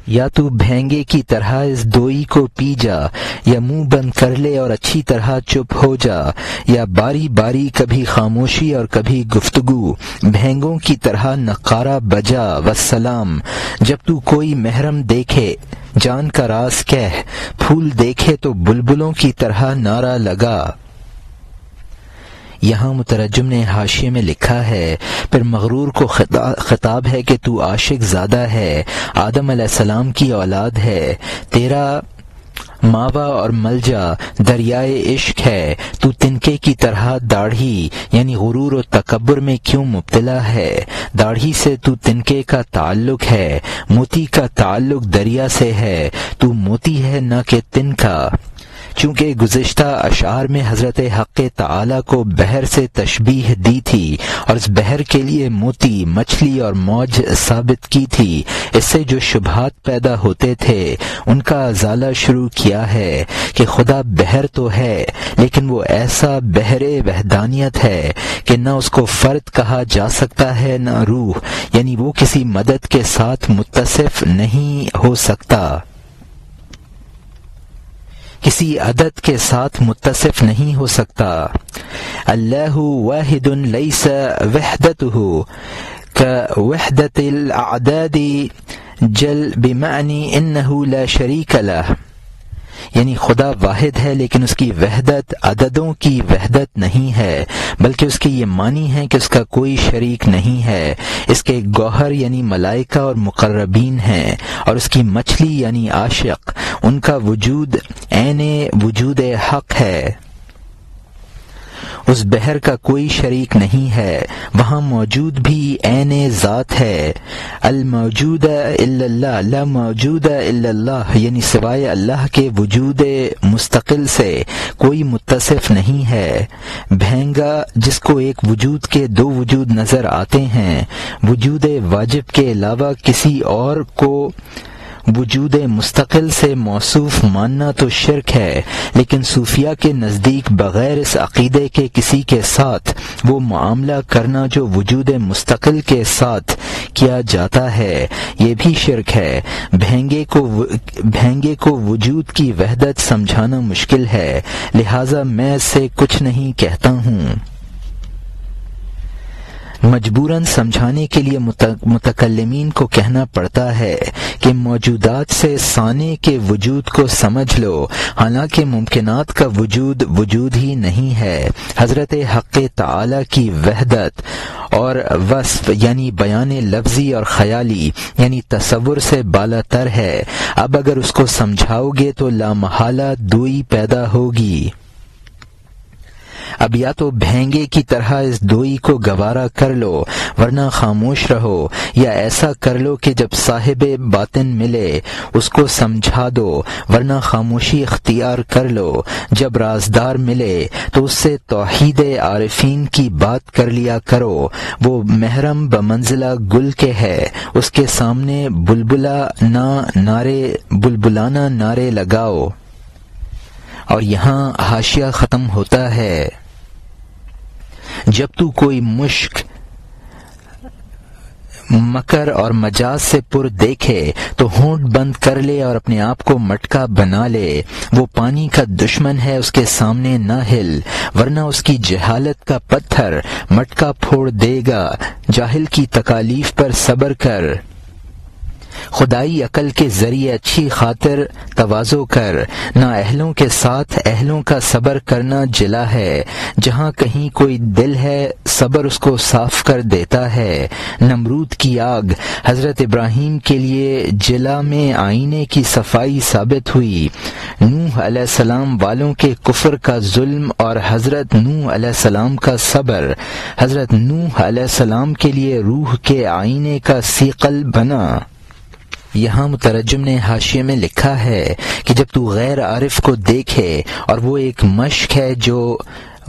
یا تو بھینگے کی طرح اس دوئی کو پی جا، یا منہ بند کر لے اور اچھی طرح چپ ہو جا، یا باری باری کبھی خاموشی اور کبھی گفتگو، بھینگوں کی طرح نقارہ بجا والسلام۔ جب تو کوئی محرم دیکھے جان کا راز کہہ، پھول دیکھے تو بلبلوں کی طرح نعرہ لگا۔ یہاں مترجم نے حاشیے میں لکھا ہے، پھر مغرور کو خطاب ہے کہ تو عاشق زادہ ہے، آدم علیہ السلام کی اولاد ہے، تیرا ماوا اور ملجا دریائے عشق ہے، تو تنکے کی طرح داڑھی یعنی غرور و تکبر میں کیوں مبتلا ہے؟ داڑھی سے تو تنکے کا تعلق ہے، موتی کا تعلق دریا سے ہے، تو موتی ہے نہ کہ تنکا۔ چونکہ گزشتہ اشعار میں حضرت حق تعالی کو بحر سے تشبیہ دی تھی اور اس بحر کے لیے موتی، مچھلی اور موج ثابت کی تھی، اس سے جو شبہات پیدا ہوتے تھے ان کا ازالہ شروع کیا ہے کہ خدا بحر تو ہے لیکن وہ ایسا بحر وحدانیت ہے کہ نہ اس کو فرد کہا جا سکتا ہے نہ روح، یعنی وہ کسی مدد کے ساتھ متصف نہیں ہو سکتا، کسی عدد کے ساتھ متصف نہیں ہو سکتا۔ اللہ واحد لیس وحدتہ کوحدت الاعداد جل بمعنی انہ لا شریک لہ، یعنی خدا واحد ہے لیکن اس کی وحدت عددوں کی وحدت نہیں ہے، بلکہ اس کے یہ معنی ہے کہ اس کا کوئی شریک نہیں ہے۔ اس کے گوہر یعنی ملائکہ اور مقربین ہیں، اور اس کی مچھلی یعنی عاشق، ان کا وجود عین وجود حق ہے، اس بحر کا کوئی شریک نہیں ہے، وہاں موجود بھی عین ذات ہے۔ الموجود الا اللہ، لا موجود الا اللہ، یعنی سوائے اللہ کے وجود مستقل سے کوئی متصف نہیں ہے۔ بھینگا جس کو ایک وجود کے دو وجود نظر آتے ہیں، وجود واجب کے علاوہ کسی اور کو وجود مستقل سے موصوف ماننا تو شرک ہے، لیکن صوفیہ کے نزدیک بغیر اس عقیدے کے کسی کے ساتھ وہ معاملہ کرنا جو وجود مستقل کے ساتھ کیا جاتا ہے یہ بھی شرک ہے۔ بھینگے کو وجود کی وحدت سمجھانا مشکل ہے، لہٰذا میں اس سے کچھ نہیں کہتا ہوں۔ مجبوراً سمجھانے کے لیے متکلمین کو کہنا پڑتا ہے کہ موجودات سے ثانی کے وجود کو سمجھ لو، حالانکہ ممکنات کا وجود وجود ہی نہیں ہے۔ حضرت حق تعالی کی وحدت اور وصف یعنی بیان لفظی اور خیالی یعنی تصور سے بالا تر ہے۔ اب اگر اس کو سمجھاؤ گے تو لامحالہ دوئی پیدا ہوگی۔ اب یا تو بھینگے کی طرح اس دوئی کو گوارا کر لو ورنہ خاموش رہو، یا ایسا کر لو کہ جب صاحب باطن ملے اس کو سمجھا دو ورنہ خاموشی اختیار کر لو، جب رازدار ملے تو اس سے توحید عارفین کی بات کر لیا کرو، وہ محرم بمنزلہ گل کے ہے، اس کے سامنے بلبلانہ نعرے لگاؤ۔ اور یہاں حاشیہ ختم ہوتا ہے۔ جب تو کوئی مشک مکر اور مجاز سے پر دیکھے تو ہونٹ بند کر لے اور اپنے آپ کو مٹکا بنا لے، وہ پانی کا دشمن ہے، اس کے سامنے نہ ہل ورنہ اس کی جہالت کا پتھر مٹکا پھوڑ دے گا۔ جاہل کی تکالیف پر صبر کر، خدائی عقل کے ذریعے اچھی خاطر تواضع کر، نا اہلوں کے ساتھ اہلوں کا صبر کرنا جلا ہے، جہاں کہیں کوئی دل ہے صبر اس کو صاف کر دیتا ہے۔ نمرود کی آگ حضرت ابراہیم کے لیے جلا میں آئینے کی صفائی ثابت ہوئی، نوح علیہ السلام والوں کے کفر کا ظلم اور حضرت نوح علیہ السلام کا صبر حضرت نوح علیہ السلام کے لیے روح کے آئینے کا سیقل بنا۔ یہاں مترجم نے حاشیے میں لکھا ہے کہ جب تو غیر عارف کو دیکھے اور وہ ایک مشک ہے جو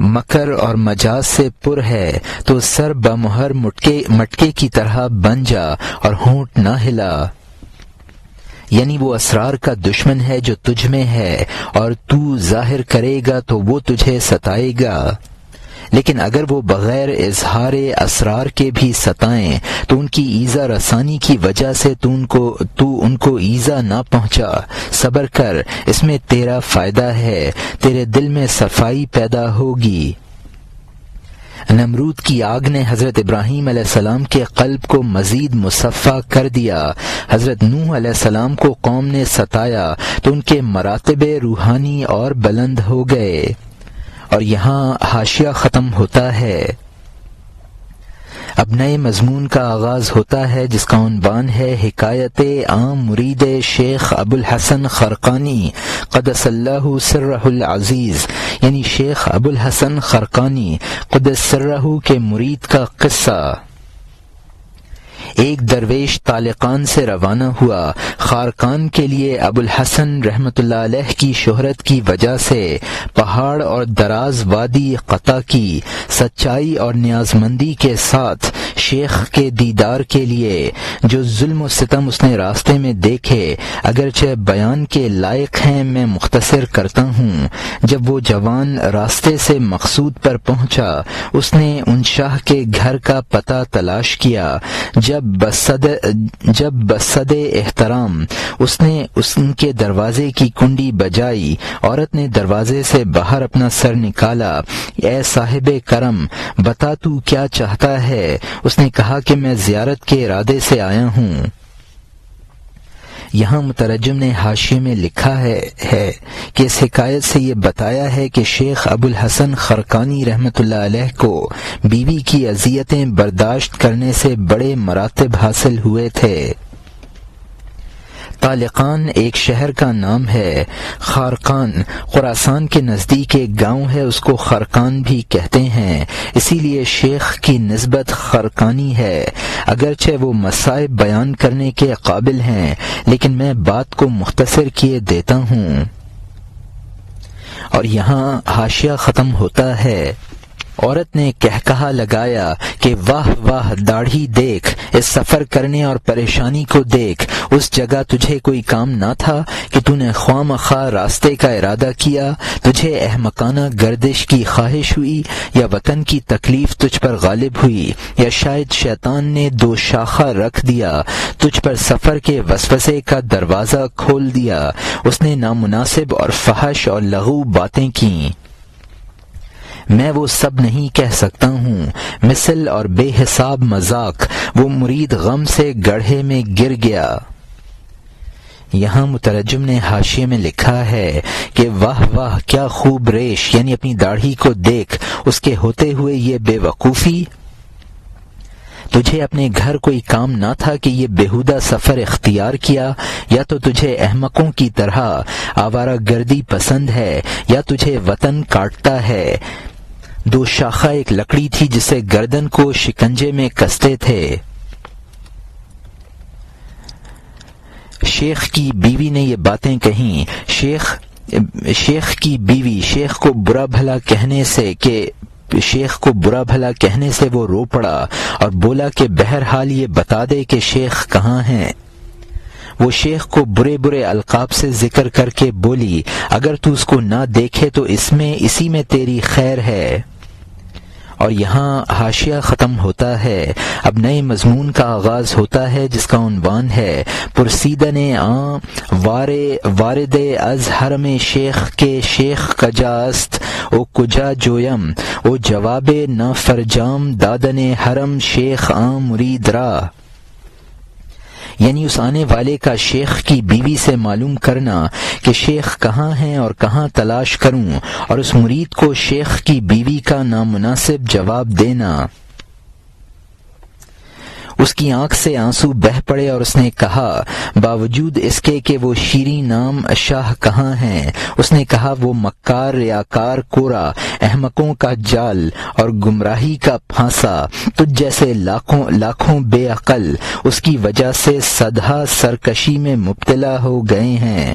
مکر اور مجاز سے پر ہے تو سر بمہر مٹکے کی طرح بن جا اور ہونٹ نہ ہلا، یعنی وہ اسرار کا دشمن ہے جو تجھ میں ہے اور تو ظاہر کرے گا تو وہ تجھے ستائے گا۔ لیکن اگر وہ بغیر اظہار اسرار کے بھی ستائیں تو ان کی ایذا رسانی کی وجہ سے تو ان کو ایذا نہ پہنچا۔ صبر کر، اس میں تیرا فائدہ ہے، تیرے دل میں صفائی پیدا ہوگی۔ نمرود کی آگ نے حضرت ابراہیم علیہ السلام کے قلب کو مزید مصفا کر دیا۔ حضرت نوح علیہ السلام کو قوم نے ستایا تو ان کے مراتب روحانی اور بلند ہو گئے۔ اور یہاں حاشیہ ختم ہوتا ہے۔ اب نئے مضمون کا آغاز ہوتا ہے جس کا عنوان ہے حکایت عام مرید شیخ ابو الحسن خرقانی قدس اللہ سرہ العزیز، یعنی شیخ ابو الحسن خرقانی قدس سرہ کے مرید کا قصہ۔ ایک درویش طالقان سے روانہ ہوا۔ خارقان کے لیے ابو الحسن رحمۃ اللہ علیہ کی شہرت کی وجہ سے پہاڑ اور دراز وادی قطع کی، سچائی اور نیازمندی کے ساتھ شیخ کے دیدار کے لیے جو ظلم و ستم اس نے راستے میں دیکھے اگرچہ بیان کے لائق ہیں، میں مختصر کرتا ہوں۔ جب وہ جوان راستے سے مقصود پر پہنچا، اس نے ان شاہ کے گھر کا پتہ تلاش کیا۔ جب بصد احترام اس نے ان کے دروازے کی کنڈی بجائی، عورت نے دروازے سے باہر اپنا سر نکالا۔ اے صاحب کرم، بتا تو کیا چاہتا ہے؟ اس نے کہا کہ میں زیارت کے ارادے سے آیا ہوں۔ یہاں مترجم نے حاشیے میں لکھا ہے کہ اس حکایت سے یہ بتایا ہے کہ شیخ ابو الحسن خرقانی رحمۃ اللہ علیہ کو بیوی کی اذیتیں برداشت کرنے سے بڑے مراتب حاصل ہوئے تھے۔ طالقان ایک شہر کا نام ہے۔ خارقان خراسان کے نزدیک ایک گاؤں ہے، اس کو خرقان بھی کہتے ہیں، اسی لیے شیخ کی نسبت خرقانی ہے۔ اگرچہ وہ مصائب بیان کرنے کے قابل ہیں، لیکن میں بات کو مختصر کیے دیتا ہوں۔ اور یہاں حاشیہ ختم ہوتا ہے۔ عورت نے کہا لگایا کہ واہ واہ، داڑھی دیکھ، اس سفر کرنے اور پریشانی کو دیکھ، اس جگہ تجھے کوئی کام نہ تھا کہ تو نے خواہ مخواہ راستے کا ارادہ کیا؟ تجھے احمقانہ گردش کی خواہش ہوئی، یا وطن کی تکلیف تجھ پر غالب ہوئی، یا شاید شیطان نے دو شاخہ رکھ دیا، تجھ پر سفر کے وسوسے کا دروازہ کھول دیا، اس نے نامناسب اور فحش اور لغو باتیں کیں۔ میں وہ سب نہیں کہہ سکتا ہوں، مثل اور بے حساب مذاق۔ وہ مرید غم سے گڑھے میں گر گیا۔ یہاں مترجم نے حاشیے میں لکھا ہے کہ واہ واہ، کیا خوب ریش، یعنی اپنی داڑھی کو دیکھ، اس کے ہوتے ہوئے یہ بے وقوفی۔ تجھے اپنے گھر کوئی کام نہ تھا کہ یہ بیہودہ سفر اختیار کیا؟ یا تو تجھے احمقوں کی طرح آوارہ گردی پسند ہے، یا تجھے وطن کاٹتا ہے۔ دو شاخہ ایک لکڑی تھی جسے گردن کو شکنجے میں کستے تھے۔ شیخ کی بیوی نے یہ باتیں کہیں۔ شیخ کی بیوی شیخ کو برا بھلا کہنے سے وہ رو پڑا اور بولا کہ بہرحال یہ بتا دے کہ شیخ کہاں ہیں۔ وہ شیخ کو برے برے القاب سے ذکر کر کے بولی، اگر تو اس کو نہ دیکھے تو اسی میں تیری خیر ہے۔ اور یہاں حاشیہ ختم ہوتا ہے۔ اب نئے مضمون کا آغاز ہوتا ہے جس کا عنوان ہے پرسیدن وارد از حرم شیخ کے شیخ کجاست او کجا جویم او جواب نہ فرجام دادن حرم شیخ مرید را، یعنی اس آنے والے کا شیخ کی بیوی سے معلوم کرنا کہ شیخ کہاں ہیں اور کہاں تلاش کروں، اور اس مرید کو شیخ کی بیوی کا نامناسب جواب دینا۔ اس کی آنکھ سے آنسو بہہ پڑے اور اس نے کہا، باوجود اس کے کہ وہ شیریں نام شاہ کہاں ہیں؟ اس نے کہا، وہ مکار، ریاکار، کورا، احمقوں کا جال اور گمراہی کا پھانسا، تجھ جیسے لاکھوں بے عقل اس کی وجہ سے صدہا سرکشی میں مبتلا ہو گئے ہیں۔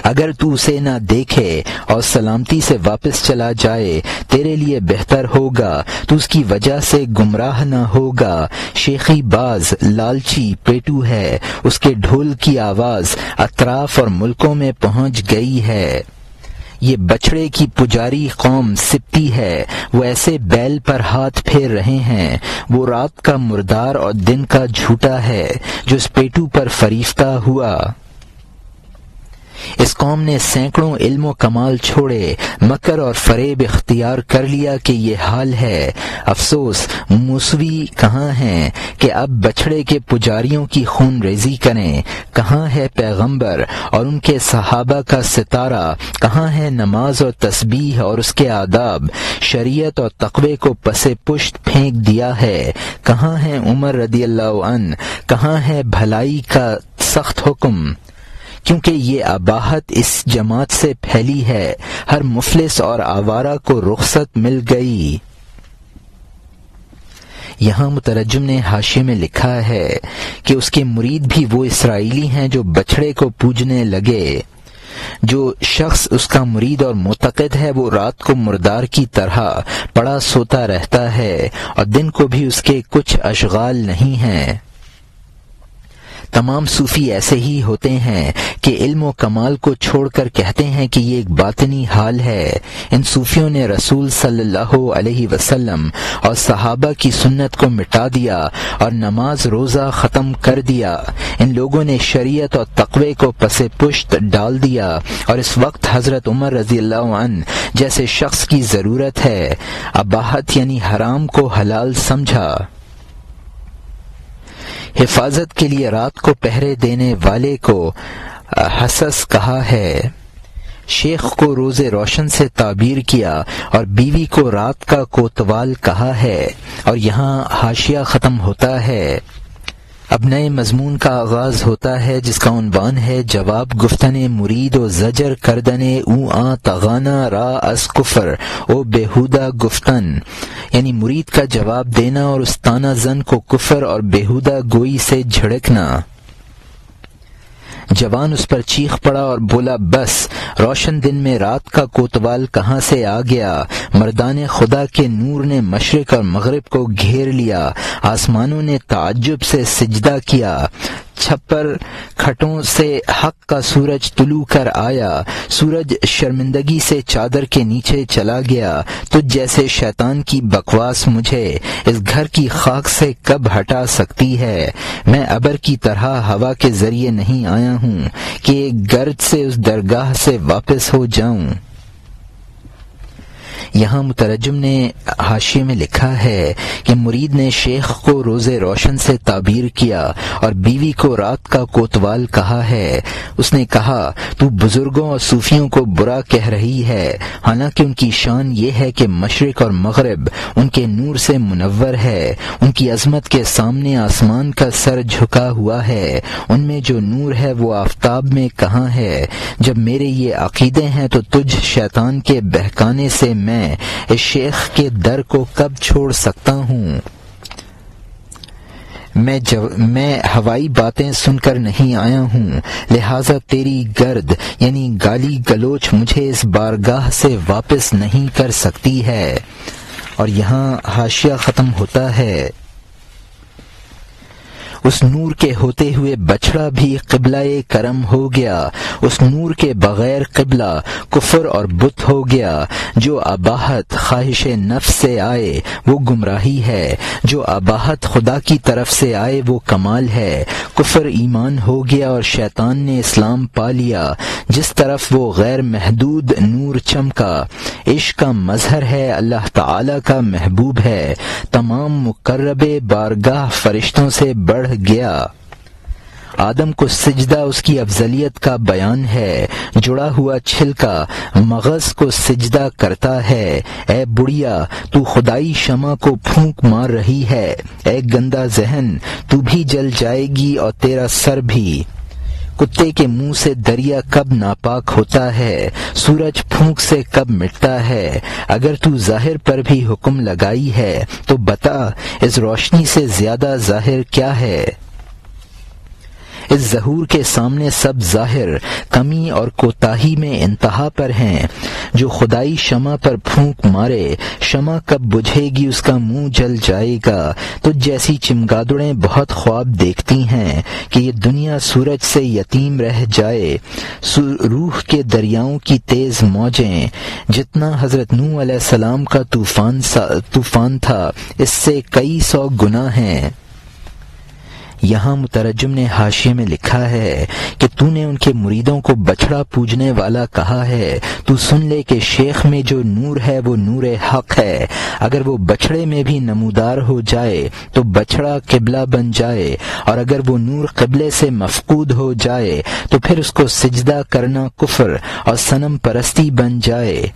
اگر تو اسے نہ دیکھے اور سلامتی سے واپس چلا جائے تیرے لیے بہتر ہوگا، تو اس کی وجہ سے گمراہ نہ ہوگا۔ شیخی باز لالچی پیٹو ہے، اس کے ڈھول کی آواز اطراف اور ملکوں میں پہنچ گئی ہے۔ یہ بچڑے کی پجاری قوم سبتی ہے، وہ ایسے بیل پر ہاتھ پھیر رہے ہیں، وہ رات کا مردار اور دن کا جھوٹا ہے جو اس پیٹو پر فریفتہ ہوا۔ اس قوم نے سینکڑوں علم و کمال چھوڑے، مکر اور فریب اختیار کر لیا کہ یہ حال ہے۔ افسوس موسوی کہاں ہیں کہ اب بچھڑے کے پجاریوں کی خون ریزی کریں؟ کہاں ہے پیغمبر اور ان کے صحابہ کا ستارہ؟ کہاں ہے نماز اور تسبیح اور اس کے آداب؟ شریعت اور تقوی کو پس پشت پھینک دیا ہے۔ کہاں ہے عمر رضی اللہ عنہ؟ کہاں ہے بھلائی کا سخت حکم؟ کیونکہ یہ اباحت اس جماعت سے پھیلی ہے، ہر مفلس اور آوارہ کو رخصت مل گئی۔ یہاں مترجم نے حاشیے میں لکھا ہے کہ اس کے مرید بھی وہ اسرائیلی ہیں جو بچھڑے کو پوجنے لگے۔ جو شخص اس کا مرید اور معتقد ہے وہ رات کو مردار کی طرح پڑا سوتا رہتا ہے اور دن کو بھی اس کے کچھ اشغال نہیں ہیں۔ تمام صوفی ایسے ہی ہوتے ہیں کہ علم و کمال کو چھوڑ کر کہتے ہیں کہ یہ ایک باطنی حال ہے۔ ان صوفیوں نے رسول صلی اللہ علیہ وسلم اور صحابہ کی سنت کو مٹا دیا اور نماز روزہ ختم کر دیا۔ ان لوگوں نے شریعت اور تقوی کو پس پشت ڈال دیا اور اس وقت حضرت عمر رضی اللہ عنہ جیسے شخص کی ضرورت ہے۔ اباحت یعنی حرام کو حلال سمجھا۔ حفاظت کے لیے رات کو پہرے دینے والے کو حسس کہا ہے۔ شیخ کو روز روشن سے تعبیر کیا اور بیوی کو رات کا کوتوال کہا ہے۔ اور یہاں حاشیہ ختم ہوتا ہے۔ اب نئے مضمون کا آغاز ہوتا ہے جس کا عنوان ہے جواب گفتن مرید و زجر کردن او آ تغانا را از کفر او بےہودہ گفتن، یعنی مرید کا جواب دینا اور اس تانا زن کو کفر اور بےہودہ گوئی سے جھڑکنا۔ جوان اس پر چیخ پڑا اور بولا بس، روشن دن میں رات کا کوتوال کہاں سے آ گیا؟ مردان خدا کے نور نے مشرق اور مغرب کو گھیر لیا، آسمانوں نے تعجب سے سجدہ کیا، چھپر کھٹوں سے حق کا سورج طلوع کر آیا، سورج شرمندگی سے چادر کے نیچے چلا گیا، تجھ جیسے شیطان کی بکواس مجھے اس گھر کی خاک سے کب ہٹا سکتی ہے؟ میں ابر کی طرح ہوا کے ذریعے نہیں آیا ہوں کہ ایک گرد سے اس درگاہ سے واپس ہو جاؤں۔ یہاں مترجم نے حاشیے میں لکھا ہے کہ مرید نے شیخ کو روز روشن سے تعبیر کیا اور بیوی کو رات کا کوتوال کہا ہے۔ اس نے کہا تو بزرگوں اور صوفیوں کو برا کہہ رہی ہے، حالانکہ ان کی شان یہ ہے کہ مشرق اور مغرب ان کے نور سے منور ہے، ان کی عظمت کے سامنے آسمان کا سر جھکا ہوا ہے، ان میں جو نور ہے وہ آفتاب میں کہاں ہے؟ جب میرے یہ عقیدے ہیں تو تجھ شیطان کے بہکانے سے میں اس شیخ کے در کو کب چھوڑ سکتا ہوں؟ میں ہوائی باتیں سن کر نہیں آیا ہوں، لہذا تیری گرد یعنی گالی گلوچ مجھے اس بارگاہ سے واپس نہیں کر سکتی ہے۔ اور یہاں حاشیہ ختم ہوتا ہے۔ اس نور کے ہوتے ہوئے بچڑا بھی قبلہ کرم ہو گیا، اس نور کے بغیر قبلہ کفر اور بت ہو گیا۔ جو اباحت خواہش نفس سے آئے وہ گمراہی ہے، جو اباحت خدا کی طرف سے آئے وہ کمال ہے۔ کفر ایمان ہو گیا اور شیطان نے اسلام پا لیا۔ جس طرف وہ غیر محدود نور چمکا، عشق کا مظہر ہے، اللہ تعالی کا محبوب ہے، تمام مقرب بارگاہ فرشتوں سے بڑھ گیا۔ آدم کو سجدہ اس کی افضلیت کا بیان ہے، جڑا ہوا چھلکا مغز کو سجدہ کرتا ہے۔ اے بڑھیا تو خدائی شمع کو پھونک مار رہی ہے، اے گندا ذہن تو بھی جل جائے گی اور تیرا سر بھی۔ کتے کے منہ سے دریا کب ناپاک ہوتا ہے، سورج پھونک سے کب مٹتا ہے؟ اگر تو ظاہر پر بھی حکم لگائی ہے تو بتا اس روشنی سے زیادہ ظاہر کیا ہے؟ اس ظہور کے سامنے سب ظاہر کمی اور کوتاہی میں انتہا پر ہیں۔ جو خدائی شمع پر پھونک مارے، شمع کب بجھے گی اس کا منہ جل جائے گا۔ تو جیسی چمگادڑیں بہت خواب دیکھتی ہیں کہ یہ دنیا سورج سے یتیم رہ جائے۔ روح کے دریاؤں کی تیز موجیں، جتنا حضرت نوح علیہ السلام کا طوفان تھا اس سے کئی سو گنا ہیں۔ یہاں مترجم نے حاشیے میں لکھا ہے کہ تو نے ان کے مریدوں کو بچڑا پوجنے والا کہا ہے، تو سن لے کہ شیخ میں جو نور ہے وہ نور حق ہے، اگر وہ بچڑے میں بھی نمودار ہو جائے تو بچڑا قبلہ بن جائے، اور اگر وہ نور قبلے سے مفقود ہو جائے تو پھر اس کو سجدہ کرنا کفر اور صنم پرستی بن جائے۔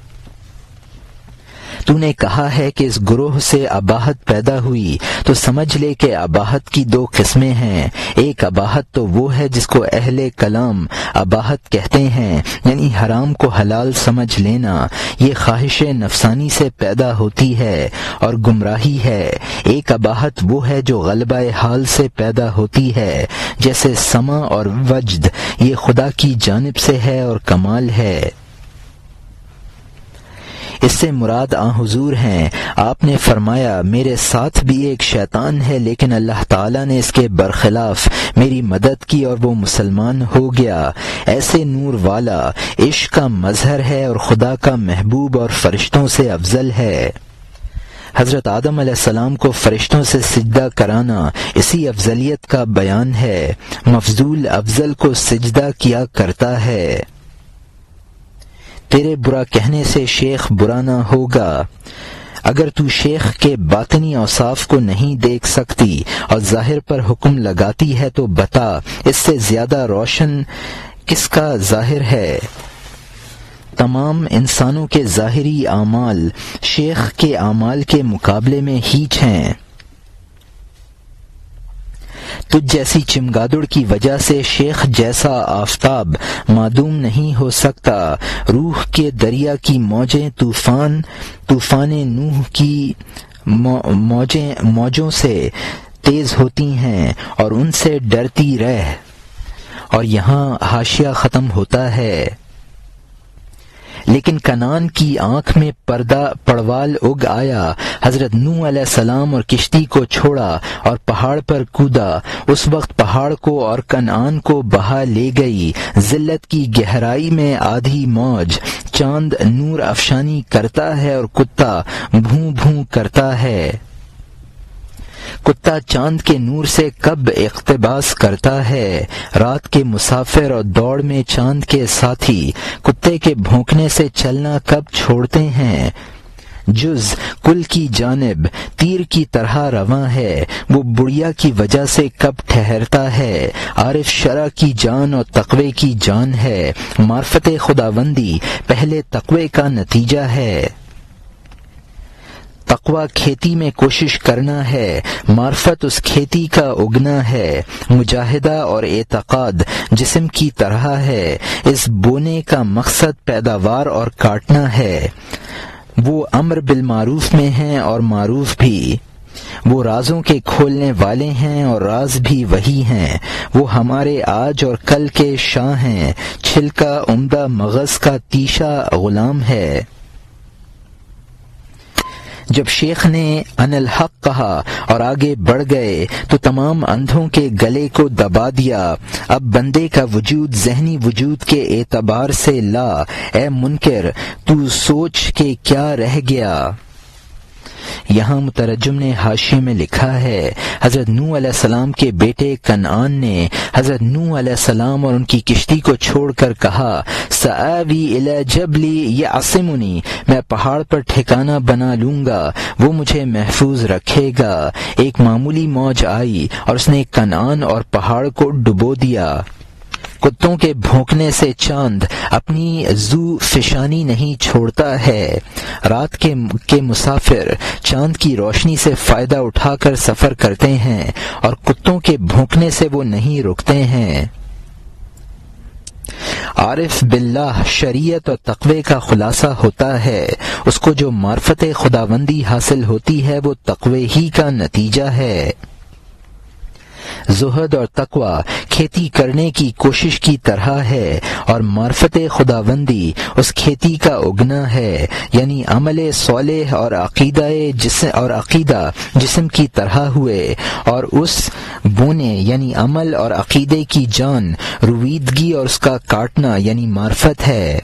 تو نے کہا ہے کہ اس گروہ سے اباحت پیدا ہوئی، تو سمجھ لے کہ اباحت کی دو قسمیں ہیں۔ ایک اباحت تو وہ ہے جس کو اہل کلام اباحت کہتے ہیں، یعنی حرام کو حلال سمجھ لینا، یہ خواہش نفسانی سے پیدا ہوتی ہے اور گمراہی ہے۔ ایک اباحت وہ ہے جو غلبہ حال سے پیدا ہوتی ہے، جیسے سمع اور وجد، یہ خدا کی جانب سے ہے اور کمال ہے۔ اس سے مراد حضور ہیں۔ آپ نے فرمایا میرے ساتھ بھی ایک شیطان ہے، لیکن اللہ تعالیٰ نے اس کے برخلاف میری مدد کی اور وہ مسلمان ہو گیا۔ ایسے نور والا عشق کا مظہر ہے اور خدا کا محبوب اور فرشتوں سے افضل ہے۔ حضرت آدم علیہ السلام کو فرشتوں سے سجدہ کرانا اسی افضلیت کا بیان ہے۔ مفضول افضل کو سجدہ کیا کرتا ہے۔ تیرے برا کہنے سے شیخ برا نہ ہوگا۔ اگر تو شیخ کے باطنی اوصاف کو نہیں دیکھ سکتی اور ظاہر پر حکم لگاتی ہے تو بتا، اس سے زیادہ روشن کس کا ظاہر ہے؟ تمام انسانوں کے ظاہری اعمال شیخ کے اعمال کے مقابلے میں ہیچ ہیں۔ تجھ جیسی چمگادڑ کی وجہ سے شیخ جیسا آفتاب معدوم نہیں ہو سکتا۔ روح کے دریا کی موجیں طوفان نوح کی موجوں سے تیز ہوتی ہیں اور ان سے ڈرتی رہ۔ اور یہاں حاشیہ ختم ہوتا ہے۔ لیکن کنعان کی آنکھ میں پڑوال اگ آیا، حضرت نوح علیہ السلام اور کشتی کو چھوڑا اور پہاڑ پر کودا۔ اس وقت پہاڑ کو اور کنعان کو بہا لے گئی۔ ذلت کی گہرائی میں آدھی موج، چاند نور افشانی کرتا ہے اور کتا بھوں بھوں کرتا ہے۔ کتا چاند کے نور سے کب اقتباس کرتا ہے؟ رات کے مسافر اور دوڑ میں چاند کے ساتھی کتے کے بھونکنے سے چلنا کب چھوڑتے ہیں؟ جز کل کی جانب تیر کی طرح رواں ہے، وہ بڑھیا کی وجہ سے کب ٹھہرتا ہے؟ عارف شرع کی جان اور تقوی کی جان ہے۔ معرفت خداوندی پہلے تقوی کا نتیجہ ہے۔ تقوی کھیتی میں کوشش کرنا ہے، معرفت اس کھیتی کا اگنا ہے۔ مجاہدہ اور اعتقاد جسم کی طرح ہے، اس بونے کا مقصد پیداوار اور کاٹنا ہے۔ وہ امر بالمعروف میں ہیں اور معروف بھی، وہ رازوں کے کھولنے والے ہیں اور راز بھی وہی ہیں۔ وہ ہمارے آج اور کل کے شاہ ہیں، چھلکا عمدہ مغز کا تیشا غلام ہے۔ جب شیخ نے ان الحق کہا اور آگے بڑھ گئے تو تمام اندھوں کے گلے کو دبا دیا۔ اب بندے کا وجود ذہنی وجود کے اعتبار سے لا، اے منکر تو سوچ کے کیا رہ گیا۔ یہاں مترجم نے حاشیے میں لکھا ہے، حضرت نوح علیہ السلام کے بیٹے کنعان نے حضرت نوح علیہ السلام اور ان کی کشتی کو چھوڑ کر کہا، سآوی الی جبل یعصمنی، میں پہاڑ پر ٹھکانہ بنا لوں گا، وہ مجھے محفوظ رکھے گا۔ ایک معمولی موج آئی اور اس نے کنعان اور پہاڑ کو ڈبو دیا۔ کتوں کے بھونکنے سے چاند اپنی زو فشانی نہیں چھوڑتا ہے۔ رات کے مسافر چاند کی روشنی سے فائدہ اٹھا کر سفر کرتے ہیں اور کتوں کے بھونکنے سے وہ نہیں رکتے ہیں۔ عارف باللہ شریعت اور تقوی کا خلاصہ ہوتا ہے، اس کو جو معرفت خداوندی حاصل ہوتی ہے وہ تقوی ہی کا نتیجہ ہے۔ زہد اور تقوی کھیتی کرنے کی کوشش کی طرح ہے، اور معرفت خداوندی اس کھیتی کا اگنا ہے، یعنی عمل صالح اور عقیدہ جسم کی طرح ہوئے، اور اس بونے یعنی عمل اور عقیدے کی جان رویدگی اور اس کا کاٹنا یعنی معرفت ہے۔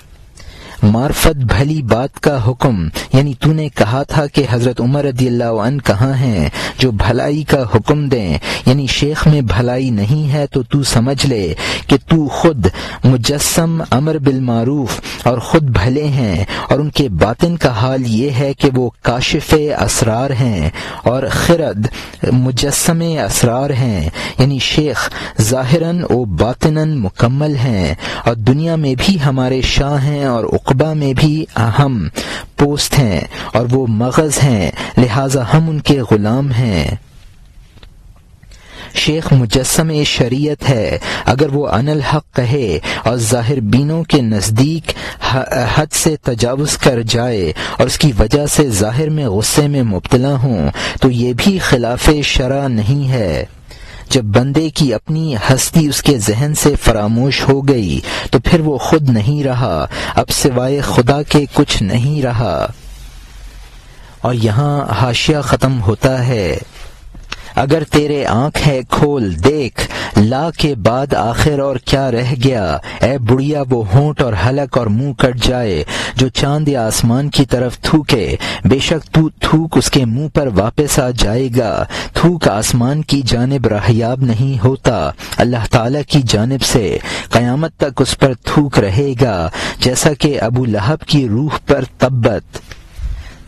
معرفت بھلی بات کا حکم، یعنی تو نے کہا تھا کہ حضرت عمر رضی اللہ عنہ کہاں ہیں جو بھلائی کا حکم دیں، یعنی شیخ میں بھلائی نہیں ہے تو سمجھ لے کہ تو خود مجسم امر بالمعروف اور خود بھلے ہیں، اور ان کے باطن کا حال یہ ہے کہ وہ کاشف اسرار ہیں اور خرد مجسم اسرار ہیں، یعنی شیخ ظاہراً و باطناً مکمل ہیں، اور دنیا میں بھی ہمارے شاہ ہیں اور عقبہ میں بھی ہم پوست ہیں، اور وہ مغز ہیں، لہذا ہم ان کے غلام ہیں۔ شیخ مجسم شریعت ہے، اگر وہ ان الحق کہے اور ظاہر بینوں کے نزدیک حد سے تجاوز کر جائے اور اس کی وجہ سے ظاہر میں غصے میں مبتلا ہوں تو یہ بھی خلاف شرع نہیں ہے۔ جب بندے کی اپنی ہستی اس کے ذہن سے فراموش ہو گئی تو پھر وہ خود نہیں رہا، اب سوائے خدا کے کچھ نہیں رہا۔ اور یہاں حاشیہ ختم ہوتا ہے۔ اگر تیرے آنکھ ہے کھول دیکھ، لا کے بعد آخر اور کیا رہ گیا، اے بڑھیا وہ ہونٹ اور حلق اور منہ کٹ جائے جو چاند یا آسمان کی طرف تھوکے، بے شک تو تھوک اس کے منہ پر واپس آ جائے گا۔ تھوک آسمان کی جانب راہیاب نہیں ہوتا، اللہ تعالی کی جانب سے قیامت تک اس پر تھوک رہے گا، جیسا کہ ابو لہب کی روح پر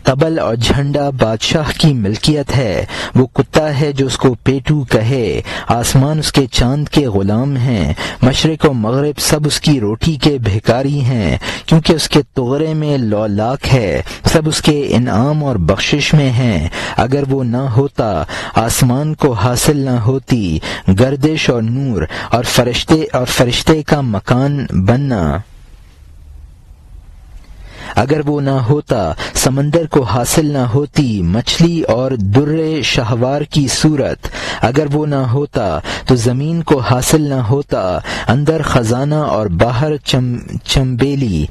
تبل اور جھنڈا بادشاہ کی ملکیت ہے، وہ کتا ہے جو اس کو پیٹو کہے، آسمان اس کے چاند کے غلام ہیں، مشرق و مغرب سب اس کی روٹی کے بھیکاری ہیں، کیونکہ اس کے طغرے میں لولاک ہے، سب اس کے انعام اور بخشش میں ہیں۔ اگر وہ نہ ہوتا آسمان کو حاصل نہ ہوتی گردش اور نور اور فرشتے کا مکان بننا، اگر وہ نہ ہوتا سمندر کو حاصل نہ ہوتی مچھلی اور در شہوار کی صورت، اگر وہ نہ ہوتا تو زمین کو حاصل نہ ہوتا اندر خزانہ اور باہر چمبیلی،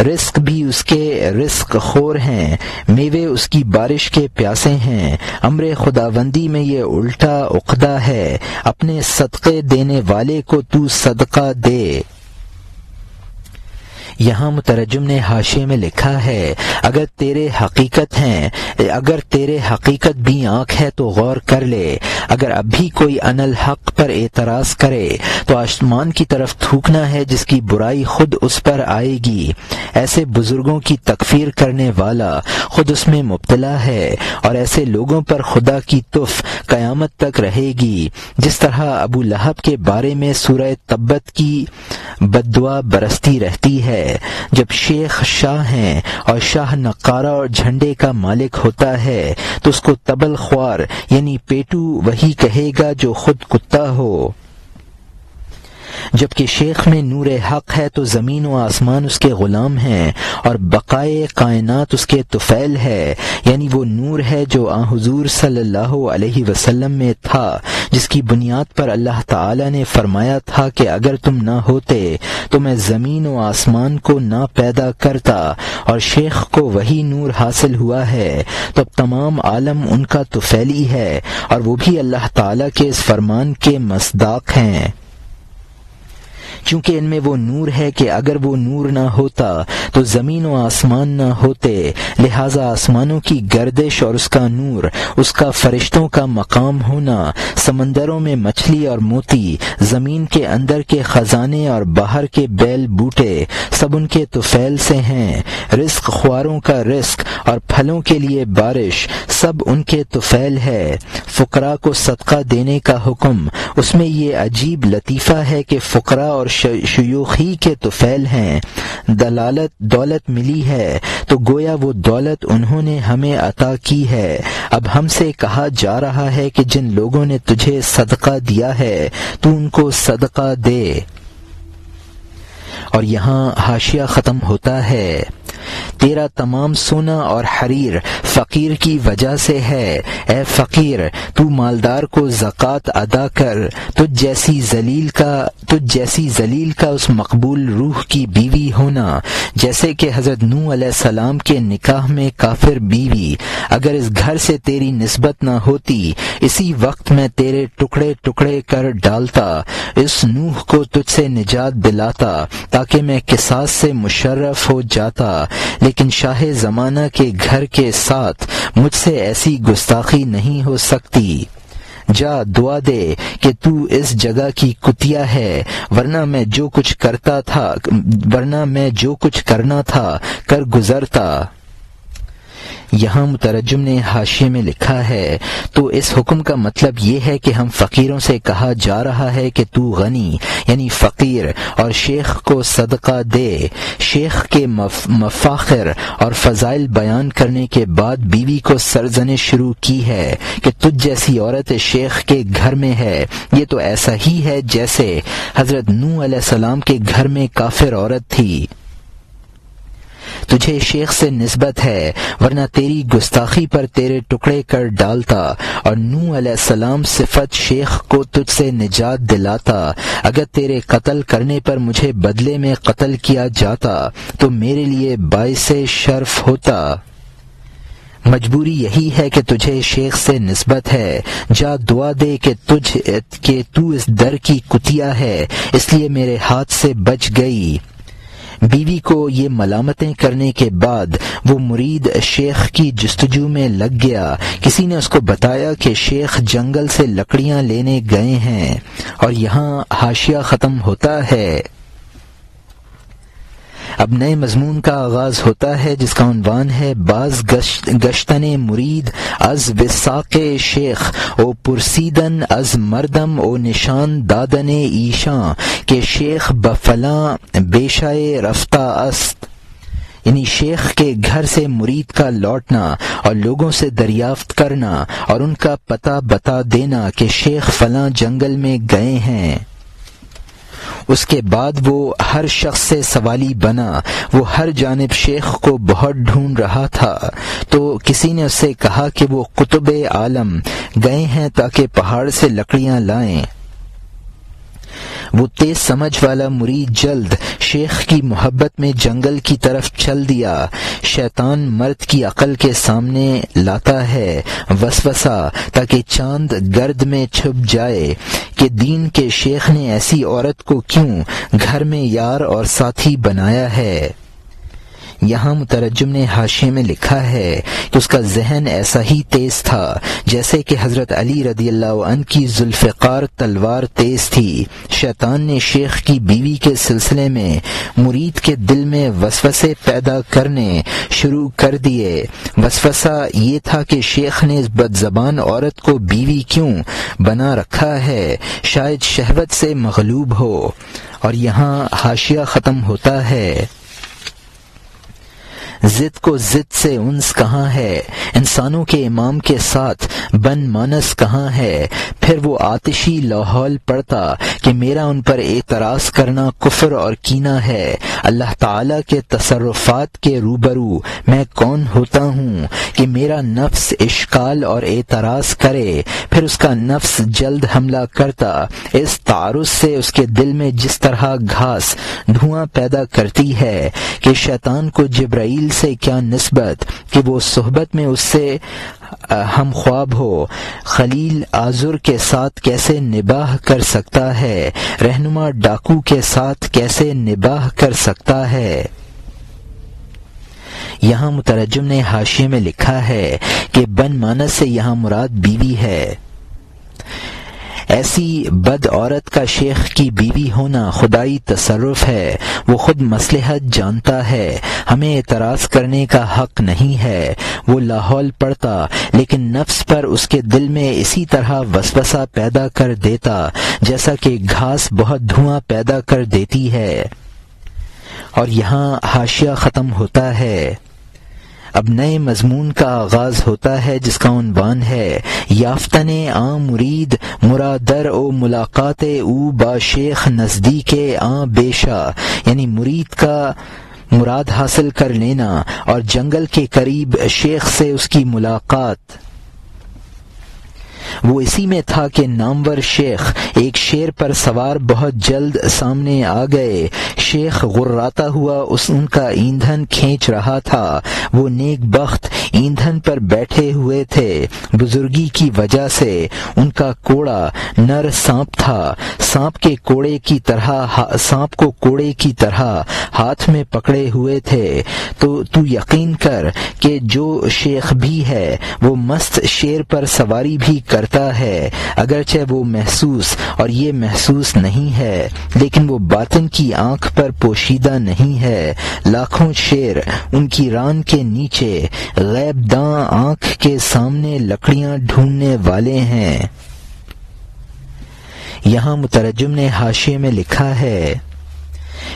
رزق بھی اس کے رزق خور ہیں، میوے اس کی بارش کے پیاسے ہیں۔ امر خداوندی میں یہ الٹا عقدہ ہے، اپنے صدقے دینے والے کو تو صدقہ دے۔ یہاں مترجم نے حاشیے میں لکھا ہے، اگر تیرے حقیقت بھی آنکھ ہے تو غور کر لے، اگر اب بھی کوئی ان الحق پر اعتراض کرے تو آسمان کی طرف تھوکنا ہے جس کی برائی خود اس پر آئے گی۔ ایسے بزرگوں کی تکفیر کرنے والا خود اس میں مبتلا ہے، اور ایسے لوگوں پر خدا کی تف قیامت تک رہے گی، جس طرح ابو لہب کے بارے میں سورہ تبت کی بددعا برستی رہتی ہے۔ جب شیخ شاہ ہیں اور شاہ نقارہ اور جھنڈے کا مالک ہوتا ہے تو اس کو تبل خوار یعنی پیٹو وہی کہے گا جو خود کتا ہو۔ جبکہ شیخ میں نور حق ہے تو زمین و آسمان اس کے غلام ہیں اور بقائے کائنات اس کے طفیل ہے، یعنی وہ نور ہے جو آن حضور صلی اللہ علیہ وسلم میں تھا، جس کی بنیاد پر اللہ تعالی نے فرمایا تھا کہ اگر تم نہ ہوتے تو میں زمین و آسمان کو نہ پیدا کرتا، اور شیخ کو وہی نور حاصل ہوا ہے تو اب تمام عالم ان کا طفیلی ہے، اور وہ بھی اللہ تعالی کے اس فرمان کے مصداق ہیں، کیونکہ ان میں وہ نور ہے کہ اگر وہ نور نہ ہوتا تو زمین و آسمان نہ ہوتے، لہذا آسمانوں کی گردش اور اس کا نور، اس کا فرشتوں کا مقام ہونا، سمندروں میں مچھلی اور موتی، زمین کے اندر کے خزانے اور باہر کے بیل بوٹے سب ان کے طفیل سے ہیں، رزق خواروں کا رزق اور پھلوں کے لیے بارش سب ان کے طفیل ہے۔ فقراء کو صدقہ دینے کا حکم، اس میں یہ عجیب لطیفہ ہے کہ فقراء اور شیوخی کے طفیل ہیں۔ دولت ملی ہے تو گویا وہ دولت انہوں نے ہمیں عطا کی ہے، اب ہم سے کہا جا رہا ہے کہ جن لوگوں نے تجھے صدقہ دیا ہے تو ان کو صدقہ دے۔ اور یہاں حاشیہ ختم ہوتا ہے۔ تیرا تمام سونا اور حریر فقیر کی وجہ سے ہے۔ اے فقیر، تو مالدار کو زکوٰۃ ادا کر۔ تجھ جیسی ذلیل کا اس مقبول روح کی بیوی ہونا جیسے کہ حضرت نوح علیہ السلام کے نکاح میں کافر بیوی۔ اگر اس گھر سے تیری نسبت نہ ہوتی، اسی وقت میں تیرے ٹکڑے ٹکڑے کر ڈالتا، اس نوح کو تجھ سے نجات دلاتا تاکہ میں قصاص سے مشرف ہو جاتا، لیکن شاہ زمانہ کے گھر کے ساتھ مجھ سے ایسی گستاخی نہیں ہو سکتی۔ جا دعا دے کہ تو اس جگہ کی کتیا ہے، ورنہ میں جو کچھ کرنا تھا کر گزرتا۔ یہاں مترجم نے حاشیے میں لکھا ہے تو اس حکم کا مطلب یہ ہے کہ ہم فقیروں سے کہا جا رہا ہے کہ تو غنی یعنی فقیر اور شیخ کو صدقہ دے۔ شیخ کے مفاخر اور فضائل بیان کرنے کے بعد بیوی کو سرزنش شروع کی ہے کہ تجھ جیسی عورت شیخ کے گھر میں ہے، یہ تو ایسا ہی ہے جیسے حضرت نوح علیہ السلام کے گھر میں کافر عورت تھی۔ تجھے شیخ سے نسبت ہے، ورنہ تیری گستاخی پر تیرے ٹکڑے کر ڈالتا، اور نوح علیہ السلام صفت شیخ کو تجھ سے نجات دلاتا۔ اگر تیرے قتل کرنے پر مجھے بدلے میں قتل کیا جاتا تو میرے لیے باعث شرف ہوتا۔ مجبوری یہی ہے کہ تجھے شیخ سے نسبت ہے۔ جا دعا دے کہ تو اس در کی کتیا ہے، اس لیے میرے ہاتھ سے بچ گئی۔ بیوی کو یہ ملامتیں کرنے کے بعد وہ مرید شیخ کی جستجو میں لگ گیا۔ کسی نے اس کو بتایا کہ شیخ جنگل سے لکڑیاں لینے گئے ہیں، اور یہاں حاشیہ ختم ہوتا ہے۔ اب نئے مضمون کا آغاز ہوتا ہے جس کا عنوان ہے باز گشتن مرید از وثاق شیخ او پرسیدن از مردم او نشان دادن ایشاں کہ شیخ بفلاں بیشائے رفتہ است، یعنی شیخ کے گھر سے مرید کا لوٹنا اور لوگوں سے دریافت کرنا اور ان کا پتہ بتا دینا کہ شیخ فلاں جنگل میں گئے ہیں۔ اس کے بعد وہ ہر شخص سے سوالی بنا، وہ ہر جانب شیخ کو بہت ڈھونڈ رہا تھا، تو کسی نے اس سے کہا کہ وہ قطب عالم گئے ہیں تاکہ پہاڑ سے لکڑیاں لائیں۔ وہ تیز سمجھ والا مرید جلد شیخ کی محبت میں جنگل کی طرف چل دیا۔ شیطان مرد کی عقل کے سامنے لاتا ہے وسوسہ تاکہ چاند گرد میں چھپ جائے کہ دین کے شیخ نے ایسی عورت کو کیوں گھر میں یار اور ساتھی بنایا ہے۔ یہاں مترجم نے حاشیے میں لکھا ہے کہ اس کا ذہن ایسا ہی تیز تھا جیسے کہ حضرت علی رضی اللہ عنہ کی ذوالفقار تلوار تیز تھی۔ شیطان نے شیخ کی بیوی کے سلسلے میں مرید کے دل میں وسوسے پیدا کرنے شروع کر دیے۔ وسوسہ یہ تھا کہ شیخ نے اس بد زبان عورت کو بیوی کیوں بنا رکھا ہے، شاید شہوت سے مغلوب ہو۔ اور یہاں حاشیہ ختم ہوتا ہے۔ ضد کو ضد سے انس کہاں ہے، انسانوں کے امام کے ساتھ بن مانس کہاں ہے۔ پھر وہ آتشی لاحول پڑتا کہ میرا ان پر اعتراض کرنا کفر اور کینہ ہے۔ اللہ تعالیٰ کے تصرفات کے روبرو میں کون ہوتا ہوں کہ میرا نفس اشکال اور اعتراض کرے، پھر اس کا نفس جلد حملہ کرتا۔ اس تعارض سے اس کے دل میں جس طرح گھاس دھواں پیدا کرتی ہے کہ شیطان کو جبرائیل سے کیا نسبت کہ وہ صحبت میں اس سے ہم خواب ہو، خلیل آزر کے ساتھ کیسے نباہ کر سکتا ہے، رہنما ڈاکو کے ساتھ کیسے نباہ کر سکتا ہے۔ یہاں مترجم نے حاشیے میں لکھا ہے کہ بن مانس سے یہاں مراد بیوی ہے۔ ایسی بد عورت کا شیخ کی بیوی ہونا خدائی تصرف ہے، وہ خود مصلحت جانتا ہے، ہمیں اعتراض کرنے کا حق نہیں ہے۔ وہ لاحول پڑتا لیکن نفس پر اس کے دل میں اسی طرح وسوسہ پیدا کر دیتا جیسا کہ گھاس بہت دھواں پیدا کر دیتی ہے۔ اور یہاں حاشیہ ختم ہوتا ہے۔ اب نئے مضمون کا آغاز ہوتا ہے جس کا عنوان ہے یافتن آں مرید مرادر او ملاقات او با شیخ نزدیک آں بیشا، یعنی مرید کا مراد حاصل کر لینا اور جنگل کے قریب شیخ سے اس کی ملاقات۔ وہ اسی میں تھا کہ نامور شیخ ایک شیر پر سوار بہت جلد سامنے آ گئے۔ شیخ غراتا ہوا ان کا ایندھن کھینچ رہا تھا۔ وہ نیک بخت ایندھن پر بیٹھے ہوئے تھے۔ بزرگی کی وجہ سے ان کا کوڑا نر سانپ تھا۔ سانپ کو کوڑے کی طرح ہاتھ میں پکڑے ہوئے تھے۔ تو یقین کر کہ جو شیخ بھی ہے وہ مست شیر پر سواری بھی کرتا ہے، اگرچہ وہ محسوس اور یہ محسوس نہیں ہے، لیکن وہ باطن کی آنکھ پر پوشیدہ نہیں ہے۔ لاکھوں شیر ان کی ران کے نیچے غیب داں آنکھ کے سامنے لکڑیاں ڈھونڈنے والے ہیں۔ یہاں مترجم نے حاشیے میں لکھا ہے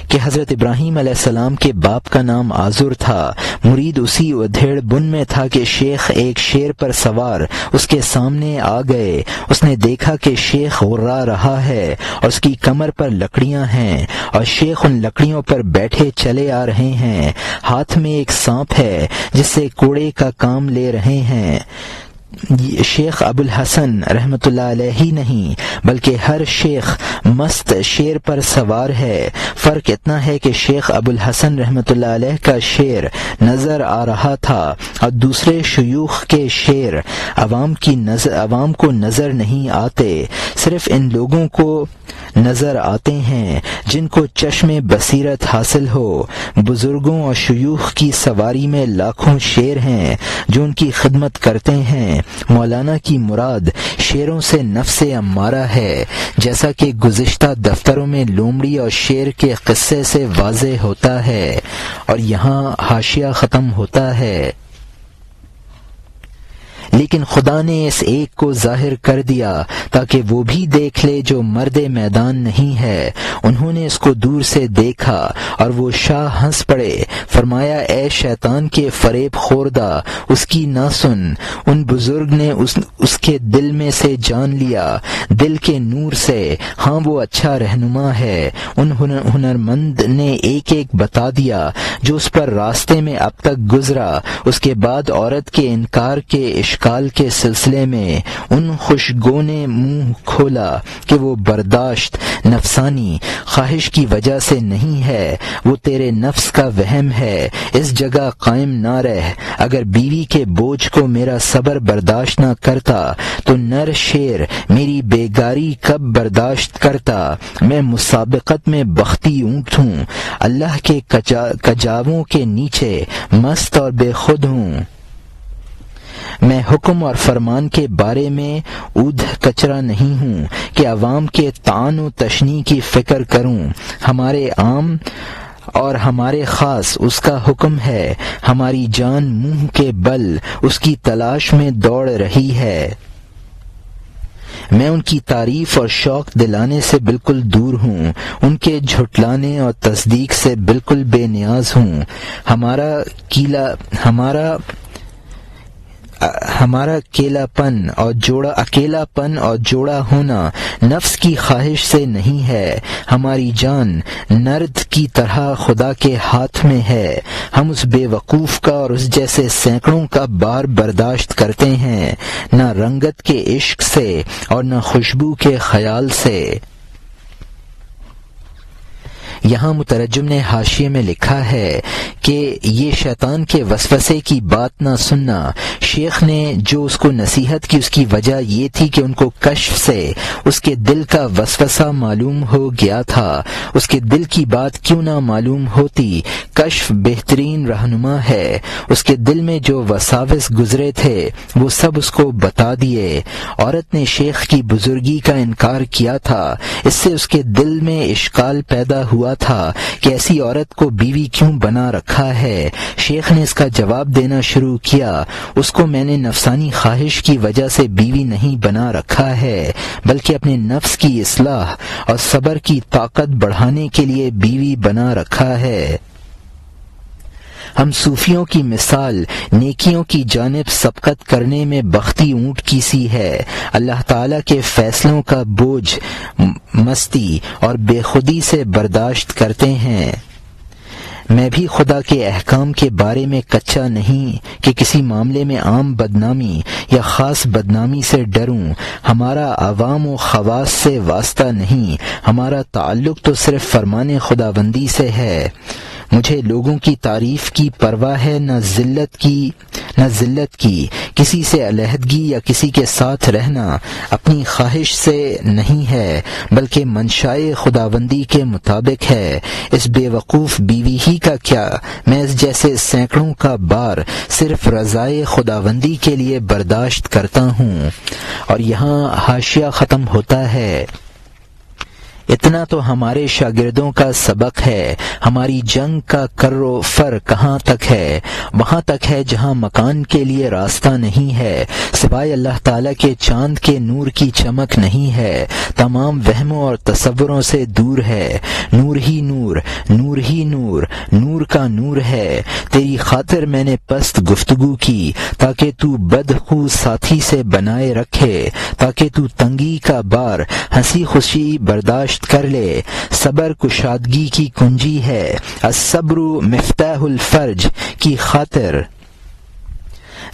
کہ حضرت ابراہیم علیہ السلام کے باپ کا نام آزر تھا۔ مرید اسی ادھیڑ بن میں تھا کہ شیخ ایک شیر پر سوار اس کے سامنے آ گئے۔ اس نے دیکھا کہ شیخ غرا رہا ہے اور اس کی کمر پر لکڑیاں ہیں اور شیخ ان لکڑیوں پر بیٹھے چلے آ رہے ہیں۔ ہاتھ میں ایک سانپ ہے جس سے کوڑے کا کام لے رہے ہیں۔ شیخ ابو الحسن رحمۃ اللہ علیہ ہی نہیں بلکہ ہر شیخ مست شیر پر سوار ہے۔ فرق اتنا ہے کہ شیخ ابو الحسن رحمۃ اللہ علیہ کا شیر نظر آ رہا تھا اور دوسرے شیوخ کے شیر عوام کو نظر نہیں آتے، صرف ان لوگوں کو نظر آتے ہیں جن کو چشم بصیرت حاصل ہو۔ بزرگوں اور شیوخ کی سواری میں لاکھوں شیر ہیں جو ان کی خدمت کرتے ہیں۔ مولانا کی مراد شیروں سے نفس امارہ ہے، جیسا کہ گزشتہ دفتروں میں لومڑی اور شیر کے قصے سے واضح ہوتا ہے۔ اور یہاں حاشیہ ختم ہوتا ہے۔ لیکن خدا نے اس ایک کو ظاہر کر دیا تاکہ وہ بھی دیکھ لے جو مرد میدان نہیں ہے۔ انہوں نے اس کو دور سے دیکھا اور وہ شاہ ہنس پڑے۔ فرمایا اے شیطان کے فریب خوردہ، اس کی نہ سن۔ ان بزرگ نے اس کے دل میں سے جان لیا، دل کے نور سے۔ ہاں وہ اچھا رہنما ہے۔ ان ہنرمند نے ایک ایک بتا دیا جو اس پر راستے میں اب تک گزرا۔ اس کے بعد عورت کے انکار کے اشکال کے سلسلے میں ان خوشگو نے منہ کھولا کہ وہ برداشت نفسانی خواہش کی وجہ سے نہیں ہے، وہ تیرے نفس کا وہم ہے۔ اس جگہ قائم نہ رہ۔ اگر بیوی کے بوجھ کو میرا صبر برداشت نہ کرتا تو نر شیر میری بیگاری کب برداشت کرتا؟ میں مسابقت میں بختی اونٹ ہوں، اللہ کے کجاووں کے نیچے مست اور بے خود ہوں۔ میں حکم اور فرمان کے بارے میں اودھ کچرا نہیں ہوں کہ عوام کے طعن و تشنیع کی فکر کروں۔ ہمارے عام اور ہمارے خاص اس کا حکم ہے۔ ہماری جان منہ کے بل اس کی تلاش میں دوڑ رہی ہے۔ میں ان کی تعریف اور شوق دلانے سے بالکل دور ہوں، ان کے جھٹلانے اور تصدیق سے بالکل بے نیاز ہوں۔ ہمارا اکیلا پن اور جوڑا ہونا نفس کی خواہش سے نہیں ہے۔ ہماری جان نرد کی طرح خدا کے ہاتھ میں ہے۔ ہم اس بے وقوف کا اور اس جیسے سینکڑوں کا بار برداشت کرتے ہیں، نہ رنگت کے عشق سے اور نہ خوشبو کے خیال سے۔ یہاں مترجم نے حاشیے میں لکھا ہے کہ یہ شیطان کے وسوسے کی بات نہ سننا۔ شیخ نے جو اس کو نصیحت کی اس کی وجہ یہ تھی کہ ان کو کشف سے اس کے دل کا وسوسہ معلوم ہو گیا تھا۔ اس کے دل کی بات کیوں نہ معلوم ہوتی؟ کشف بہترین رہنما ہے۔ اس کے دل میں جو وساوس گزرے تھے وہ سب اس کو بتا دیے۔ عورت نے شیخ کی بزرگی کا انکار کیا تھا، اس سے اس کے دل میں اشکال پیدا ہوا تھا کہ ایسی عورت کو بیوی کیوں بنا رکھا ہے۔ شیخ نے اس کا جواب دینا شروع کیا، اس کو میں نے نفسانی خواہش کی وجہ سے بیوی نہیں بنا رکھا ہے، بلکہ اپنے نفس کی اصلاح اور صبر کی طاقت بڑھانے کے لیے بیوی بنا رکھا ہے۔ ہم صوفیوں کی مثال نیکیوں کی جانب سبقت کرنے میں بختی اونٹ کی سی ہے۔ اللہ تعالیٰ کے فیصلوں کا بوجھ مستی اور بے خودی سے برداشت کرتے ہیں۔ میں بھی خدا کے احکام کے بارے میں کچا نہیں کہ کسی معاملے میں عام بدنامی یا خاص بدنامی سے ڈروں۔ ہمارا عوام و خواص سے واسطہ نہیں، ہمارا تعلق تو صرف فرمان خداوندی سے ہے۔ مجھے لوگوں کی تعریف کی پرواہ ہے، نہ ذلت کی، کسی سے علیحدگی یا کسی کے ساتھ رہنا اپنی خواہش سے نہیں ہے، بلکہ منشائے خداوندی کے مطابق ہے۔ اس بے وقوف بیوی ہی کا کیا، میں اس جیسے سینکڑوں کا بار صرف رضائے خداوندی کے لیے برداشت کرتا ہوں۔ اور یہاں حاشیہ ختم ہوتا ہے۔ اتنا تو ہمارے شاگردوں کا سبق ہے، ہماری جنگ کا کر و فر کہاں تک ہے؟ وہاں تک ہے جہاں مکان کے لیے راستہ نہیں ہے، سوائے اللہ تعالیٰ کے چاند کے نور کی چمک نہیں ہے، تمام وہموں اور تصوروں سے دور ہے۔ نور ہی نور، نور ہی نور، نور کا نور ہے۔ تیری خاطر میں نے پست گفتگو کی تاکہ تو بدخو ساتھی سے بنائے رکھے، تاکہ تو تنگی کا بار ہنسی خوشی برداشت کر لے۔ صبر کشادگی کی کنجی ہے، الصبر مفتاح الفرج کی خاطر۔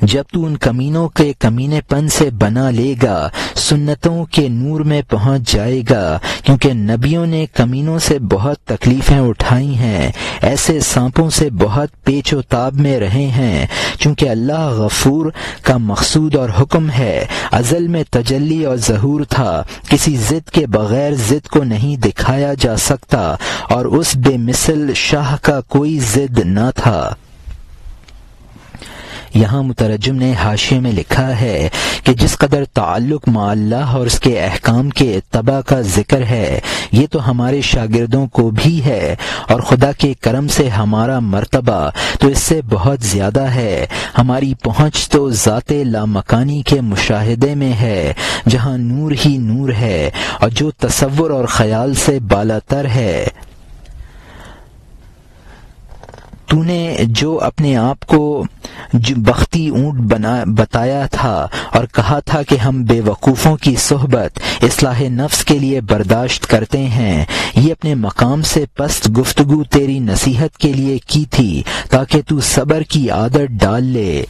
جب تو ان کمینوں کے کمینے پن سے بنا لے گا، سنتوں کے نور میں پہنچ جائے گا، کیونکہ نبیوں نے کمینوں سے بہت تکلیفیں اٹھائی ہیں، ایسے سانپوں سے بہت پیچ و تاب میں رہے ہیں۔ چونکہ اللہ غفور کا مقصود اور حکم ہے، ازل میں تجلی اور ظہور تھا، کسی ضد کے بغیر ضد کو نہیں دکھایا جا سکتا، اور اس بے مثل شاہ کا کوئی ضد نہ تھا۔ یہاں مترجم نے حاشیے میں لکھا ہے کہ جس قدر تعلق مع اللہ اور اس کے احکام کے اتباع کا ذکر ہے، یہ تو ہمارے شاگردوں کو بھی ہے، اور خدا کے کرم سے ہمارا مرتبہ تو اس سے بہت زیادہ ہے۔ ہماری پہنچ تو ذات لامکانی کے مشاہدے میں ہے، جہاں نور ہی نور ہے، اور جو تصور اور خیال سے بالاتر ہے۔ تو نے جو اپنے آپ کو بختی اونٹ بتایا تھا اور کہا تھا کہ ہم بے وقوفوں کی صحبت اصلاح نفس کے لیے برداشت کرتے ہیں، یہ اپنے مقام سے پست گفتگو تیری نصیحت کے لیے کی تھی تاکہ تو صبر کی عادت ڈال لے۔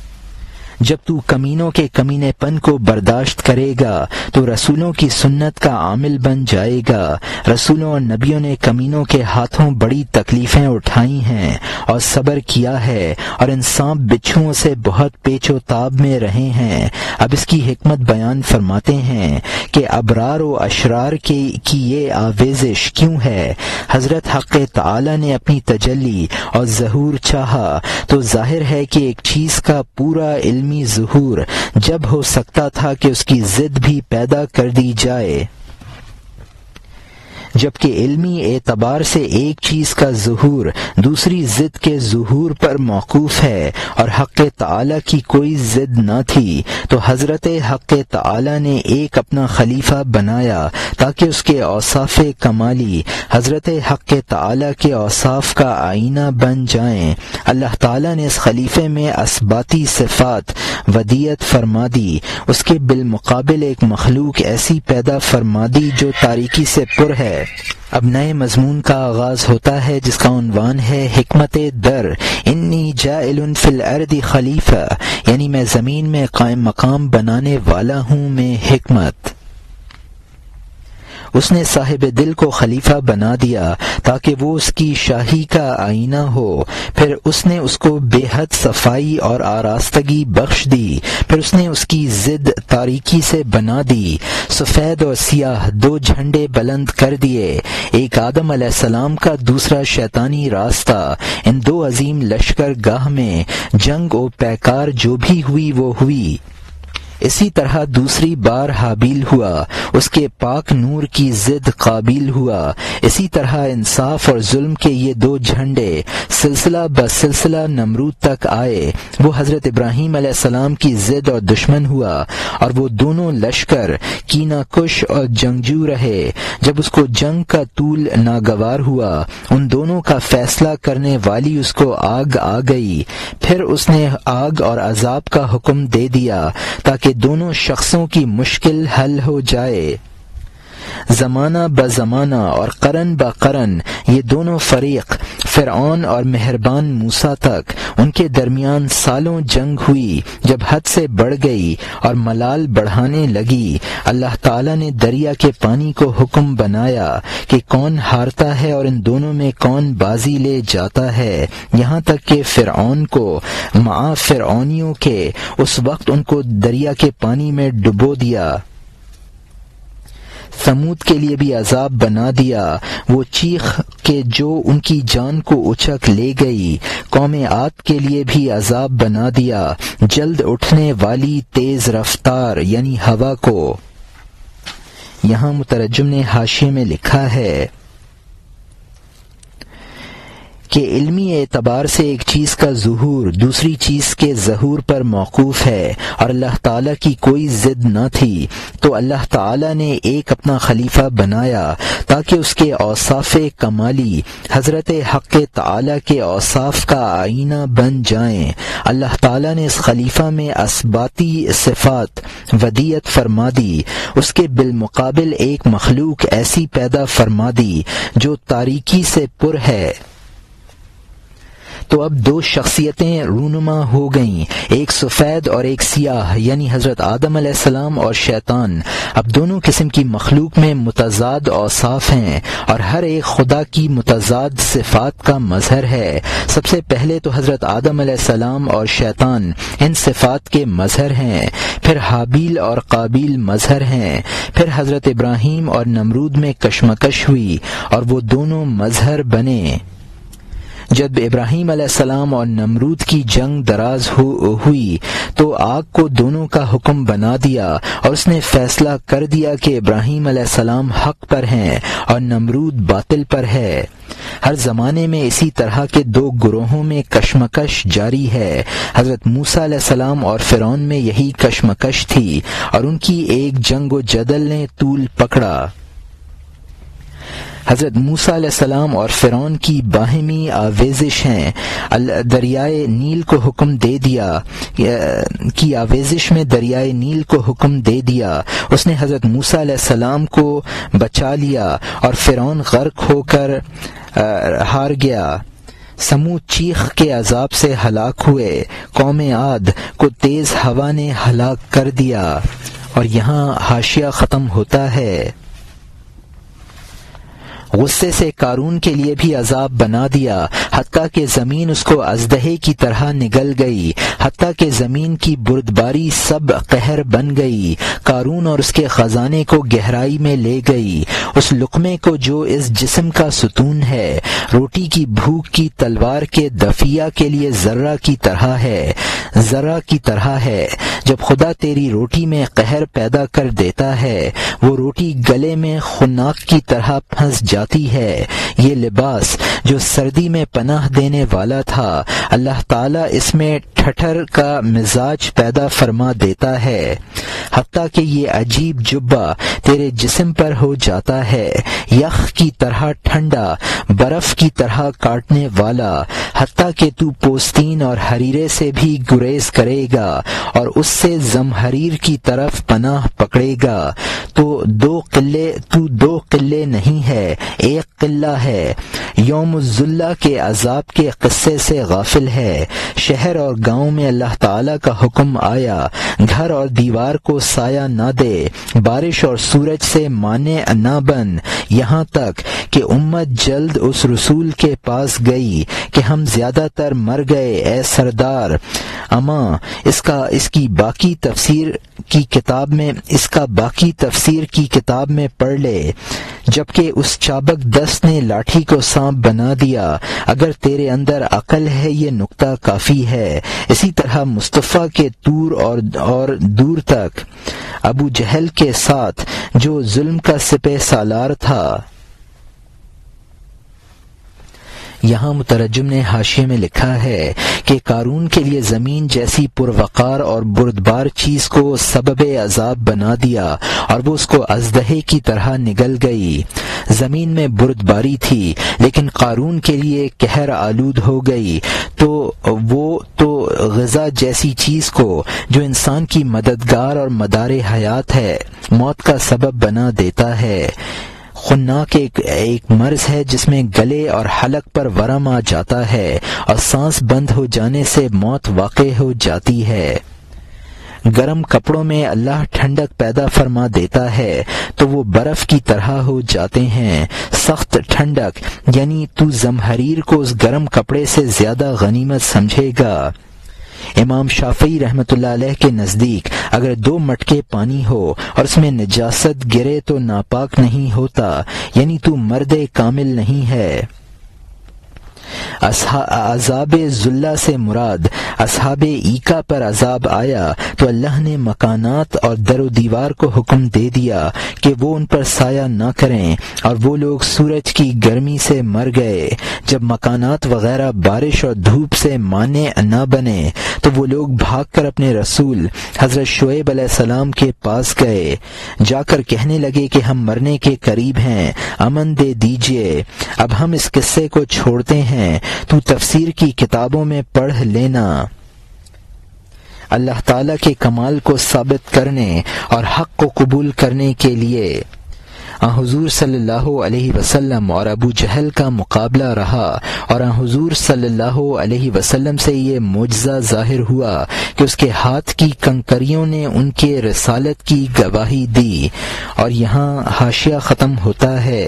جب تو کمینوں کے کمینے پن کو برداشت کرے گا تو رسولوں کی سنت کا عامل بن جائے گا۔ رسولوں اور نبیوں نے کمینوں کے ہاتھوں بڑی تکلیفیں اٹھائی ہیں اور صبر کیا ہے، اور ان سانپ بچھوؤں سے بہت پیچ و تاب میں رہے ہیں۔ اب اس کی حکمت بیان فرماتے ہیں کہ ابرار و اشرار کی یہ آویزش کیوں ہے؟ حضرت حق تعالی نے اپنی تجلی اور ظہور چاہا تو ظاہر ہے کہ ایک چیز کا پورا علمی ظہور جب ہو سکتا تھا کہ اس کی ضد بھی پیدا کر دی جائے، جبکہ علمی اعتبار سے ایک چیز کا ظہور دوسری ضد کے ظہور پر موقوف ہے، اور حق تعالی کی کوئی ضد نہ تھی، تو حضرت حق تعالی نے ایک اپنا خلیفہ بنایا تاکہ اس کے اوصاف کمالی حضرت حق تعالی کے اوصاف کا آئینہ بن جائیں۔ اللہ تعالی نے اس خلیفے میں اثباتی صفات ودیت فرما دی، اس کے بالمقابل ایک مخلوق ایسی پیدا فرما دی جو تاریکی سے پر ہے۔ اب نئے مضمون کا آغاز ہوتا ہے جس کا عنوان ہے حکمت در، انی جاعل فی الارض خلیفہ، یعنی میں زمین میں قائم مقام بنانے والا ہوں میں حکمت۔ اس نے صاحب دل کو خلیفہ بنا دیا تاکہ وہ اس کی شاہی کا آئینہ ہو، پھر اس نے اس کو بے حد صفائی اور آراستگی بخش دی، پھر اس نے اس کی ضد تاریکی سے بنا دی، سفید اور سیاہ دو جھنڈے بلند کر دیے، ایک آدم علیہ السلام کا، دوسرا شیطانی راستہ۔ ان دو عظیم لشکر گاہ میں جنگ و پیکار جو بھی ہوئی وہ ہوئی۔ اسی طرح دوسری بار حابیل ہوا، اس کے پاک نور کی ضد قابیل ہوا۔ اسی طرح انصاف اور ظلم کے یہ دو جھنڈے سلسلہ بسلسلہ نمرود تک آئے، وہ حضرت ابراہیم علیہ السلام کی ضد اور دشمن ہوا، اور وہ دونوں لشکر کینہ کش اور جنگجو رہے۔ جب اس کو جنگ کا طول ناگوار ہوا، ان دونوں کا فیصلہ کرنے والی اس کو آگ آ گئی، پھر اس نے آگ اور عذاب کا حکم دے دیا تاکہ دونوں شخصوں کی مشکل حل ہو جائے۔ زمانہ بزمانہ اور قرن بقرن یہ دونوں فریق فرعون اور مہربان موسیٰ تک ان کے درمیان سالوں جنگ ہوئی. جب حد سے بڑھ گئی اور ملال بڑھانے لگی، اللہ تعالیٰ نے دریا کے پانی کو حکم بنایا کہ کون ہارتا ہے اور ان دونوں میں کون بازی لے جاتا ہے، یہاں تک کہ فرعون کو مع فرعونیوں کے اس وقت ان کو دریا کے پانی میں ڈبو دیا. ثمود کے لیے بھی عذاب بنا دیا، وہ چیخ کے جو ان کی جان کو اچک لے گئی. قوم عاد کے لیے بھی عذاب بنا دیا، جلد اٹھنے والی تیز رفتار یعنی ہوا کو. یہاں مترجم نے حاشیے میں لکھا ہے کہ علمی اعتبار سے ایک چیز کا ظہور دوسری چیز کے ظہور پر موقوف ہے، اور اللہ تعالیٰ کی کوئی ضد نہ تھی، تو اللہ تعالیٰ نے ایک اپنا خلیفہ بنایا تاکہ اس کے اوصاف کمالی حضرت حق تعالیٰ کے اوصاف کا آئینہ بن جائیں. اللہ تعالیٰ نے اس خلیفہ میں اثباتی صفات ودیت فرما دی، اس کے بالمقابل ایک مخلوق ایسی پیدا فرما دی جو تاریکی سے پر ہے. تو اب دو شخصیتیں رونما ہو گئیں، ایک سفید اور ایک سیاہ، یعنی حضرت آدم علیہ السلام اور شیطان. اب دونوں قسم کی مخلوق میں متضاد اوصاف ہیں اور ہر ایک خدا کی متضاد صفات کا مظہر ہے. سب سے پہلے تو حضرت آدم علیہ السلام اور شیطان ان صفات کے مظہر ہیں، پھر حابیل اور قابیل مظہر ہیں، پھر حضرت ابراہیم اور نمرود میں کشمکش ہوئی اور وہ دونوں مظہر بنے. جب ابراہیم علیہ السلام اور نمرود کی جنگ دراز ہوئی تو آگ کو دونوں کا حکم بنا دیا اور اس نے فیصلہ کر دیا کہ ابراہیم علیہ السلام حق پر ہیں اور نمرود باطل پر ہے. ہر زمانے میں اسی طرح کے دو گروہوں میں کشمکش جاری ہے. حضرت موسیٰ علیہ السلام اور فرعون میں یہی کشمکش تھی اور ان کی ایک جنگ و جدل نے طول پکڑا. حضرت موسیٰ علیہ السلام اور فرعون کی باہمی آویزش ہیں. دریائے نیل کو حکم دے دیا کی آویزش میں دریائے نیل کو حکم دے دیا. اس نے حضرت موسیٰ علیہ السلام کو بچا لیا اور فرعون غرق ہو کر ہار گیا. سمود چیخ کے عذاب سے ہلاک ہوئے. قوم عاد کو تیز ہوا نے ہلاک کر دیا. اور یہاں حاشیہ ختم ہوتا ہے. غصے سے قارون کے لیے بھی عذاب بنا دیا، حتیٰ کہ زمین اس کو اژدہے کی طرح نگل گئی، حتیٰ کہ زمین کی بردباری سب قہر بن گئی. قارون اور اس کے خزانے کو گہرائی میں لے گئی. اس لقمے کو جو اس جسم کا ستون ہے، روٹی کی بھوک کی تلوار کے دفیہ کے لیے ذرہ کی طرح ہے. جب خدا تیری روٹی میں قہر پیدا کر دیتا ہے، وہ روٹی گلے میں خناق کی طرح پھنس جاتی ہے. یہ لباس جو سردی میں پناہ دینے والا تھا، اللہ تعالیٰ اس میں ٹھٹر کا مزاج پیدا فرما دیتا ہے، حتیٰ کہ یہ عجیب جبہ تیرے جسم پر ہو جاتا ہے، یخ کی طرح ٹھنڈا، برف کی طرح کاٹنے والا، حتیٰ کہ تو پوستین اور حریرے سے بھی گریز کرے گا اور اس سے زمحریر کی طرف پناہ پکڑے گا. تو دو قلے نہیں ہے، ایک قلہ ہے. یوم الذلہ کے عذاب کے قصے سے غافل ہے. شہر اور گاؤں میں اللہ تعالیٰ کا حکم آیا، گھر اور دیوار کو سایہ نہ دے، بارش اور سورج سے مانع نہ بن، یہاں تک کہ امت جلد اس رسول کے پاس گئی کہ ہم زیادہ تر مر گئے اے سردار. اما اس کی باقی تفسیر کی کتاب میں پڑھ لے. جبکہ اس چابک دست نے لاٹھی کو سانپ بنا دیا. اگر تیرے اندر عقل ہے یہ نکتہ کافی ہے. اسی طرح مصطفیٰ کے طور اور دور تک ابو جہل کے ساتھ جو ظلم کا سپہ سالار تھا. یہاں مترجم نے حاشیے میں لکھا ہے کہ قارون کے لیے زمین جیسی پروقار اور بردبار چیز کو سبب عذاب بنا دیا اور وہ اس کو اژدہے کی طرح نگل گئی. زمین میں بردباری تھی لیکن قارون کے لیے قہر آلود ہو گئی. تو غذا جیسی چیز کو جو انسان کی مددگار اور مدار حیات ہے موت کا سبب بنا دیتا ہے۔ خناک ایک مرض ہے جس میں گلے اور حلق پر ورم آ جاتا ہے اور سانس بند ہو جانے سے موت واقع ہو جاتی ہے۔ گرم کپڑوں میں اللہ ٹھنڈک پیدا فرما دیتا ہے تو وہ برف کی طرح ہو جاتے ہیں۔ سخت ٹھنڈک یعنی تو زمہریر کو اس گرم کپڑے سے زیادہ غنیمت سمجھے گا۔ امام شافعی رحمۃ اللہ علیہ کے نزدیک اگر 2 مٹکے پانی ہو اور اس میں نجاست گرے تو ناپاک نہیں ہوتا، یعنی تو مرد کامل نہیں ہے۔ عذاب ذلہ سے مراد اصحاب ایکا پر عذاب آیا تو اللہ نے مکانات اور در و دیوار کو حکم دے دیا کہ وہ ان پر سایہ نہ کریں، اور وہ لوگ سورج کی گرمی سے مر گئے۔ جب مکانات وغیرہ بارش اور دھوپ سے مانع نہ بنے تو وہ لوگ بھاگ کر اپنے رسول حضرت شعیب علیہ السلام کے پاس گئے، جا کر کہنے لگے کہ ہم مرنے کے قریب ہیں، امن دے دیجئے۔ اب ہم اس قصے کو چھوڑتے ہیں، تو تفسیر کی کتابوں میں پڑھ لینا۔ اللہ تعالیٰ کے کمال کو ثابت کرنے اور حق کو قبول کرنے کے لیے حضور صلی اللہ علیہ وسلم اور ابو جہل کا مقابلہ رہا، اور حضور صلی اللہ علیہ وسلم سے یہ معجزہ ظاہر ہوا کہ اس کے ہاتھ کی کنکریوں نے ان کے رسالت کی گواہی دی۔ اور یہاں حاشیہ ختم ہوتا ہے۔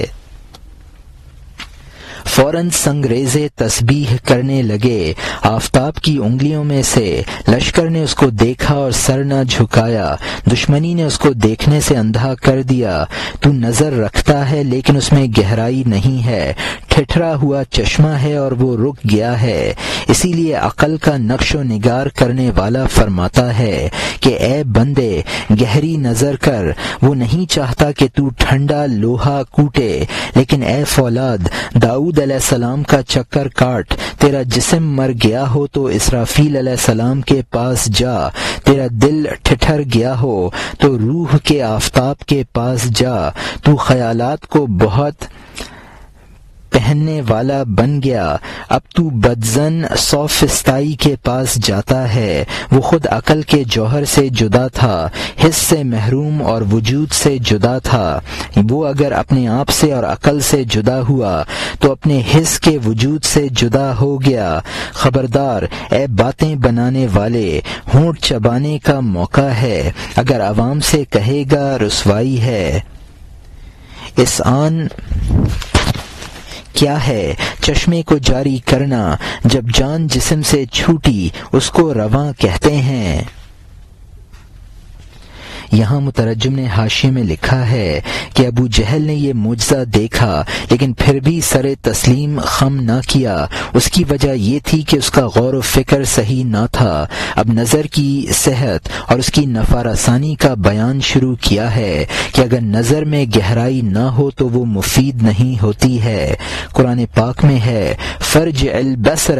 فوراً سنگریزے تسبیح کرنے لگے۔ آفتاب کی انگلیوں میں سے لشکر نے اس کو دیکھا اور سر نہ جھکایا۔ دشمنی نے اس کو دیکھنے سے اندھا کر دیا۔ تو نظر رکھتا ہے لیکن اس میں گہرائی نہیں ہے، ٹھٹھرا ہوا چشمہ ہے اور وہ رک گیا ہے۔ اسی لیے عقل کا نقش و نگار کرنے والا فرماتا ہے کہ اے بندے گہری نظر کر، وہ نہیں چاہتا کہ تو ٹھنڈا لوہا کوٹے، لیکن اے فولاد داؤد علیہ السلام کا چکر کاٹ۔ تیرا جسم مر گیا ہو تو اسرافیل علیہ السلام کے پاس جا، تیرا دل ٹھٹھر گیا ہو تو روح کے آفتاب کے پاس جا۔ تو خیالات کو بہت پہننے والا بن گیا، اب تو بدزن سوفسطائی کے پاس جاتا ہے۔ وہ خود عقل کے جوہر سے جدا تھا، حس سے محروم اور وجود سے جدا تھا۔ وہ اگر اپنے آپ سے اور عقل سے جدا ہوا تو اپنے حس کے وجود سے جدا ہو گیا۔ خبردار اے باتیں بنانے والے، ہونٹ چبانے کا موقع ہے، اگر عوام سے کہے گا رسوائی ہے۔ اس آن کیا ہے چشمے کو جاری کرنا، جب جان جسم سے چھوٹی اس کو رواں کہتے ہیں۔ یہاں مترجم نے حاشیے میں لکھا ہے کہ ابو جہل نے یہ معجزہ دیکھا لیکن پھر بھی سر تسلیم خم نہ کیا۔ اس کی وجہ یہ تھی کہ اس کا غور و فکر صحیح نہ تھا۔ اب نظر کی صحت اور اس کی نفع رسانی کا بیان شروع کیا ہے کہ اگر نظر میں گہرائی نہ ہو تو وہ مفید نہیں ہوتی ہے۔ قرآن پاک میں ہے فرج البصر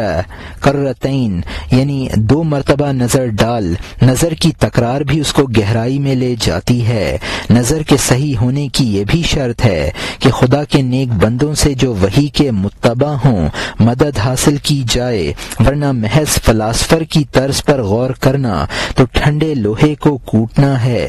کرتین، یعنی 2 مرتبہ نظر ڈال۔ نظر کی تکرار بھی اس کو گہرائی میں لے جاتی ہے۔ نظر کے صحیح ہونے کی یہ بھی شرط ہے کہ خدا کے نیک بندوں سے جو وحی کے متبع ہوں مدد حاصل کی جائے، ورنہ محض فلاسفر کی طرز پر غور کرنا تو ٹھنڈے لوہے کو کوٹنا ہے۔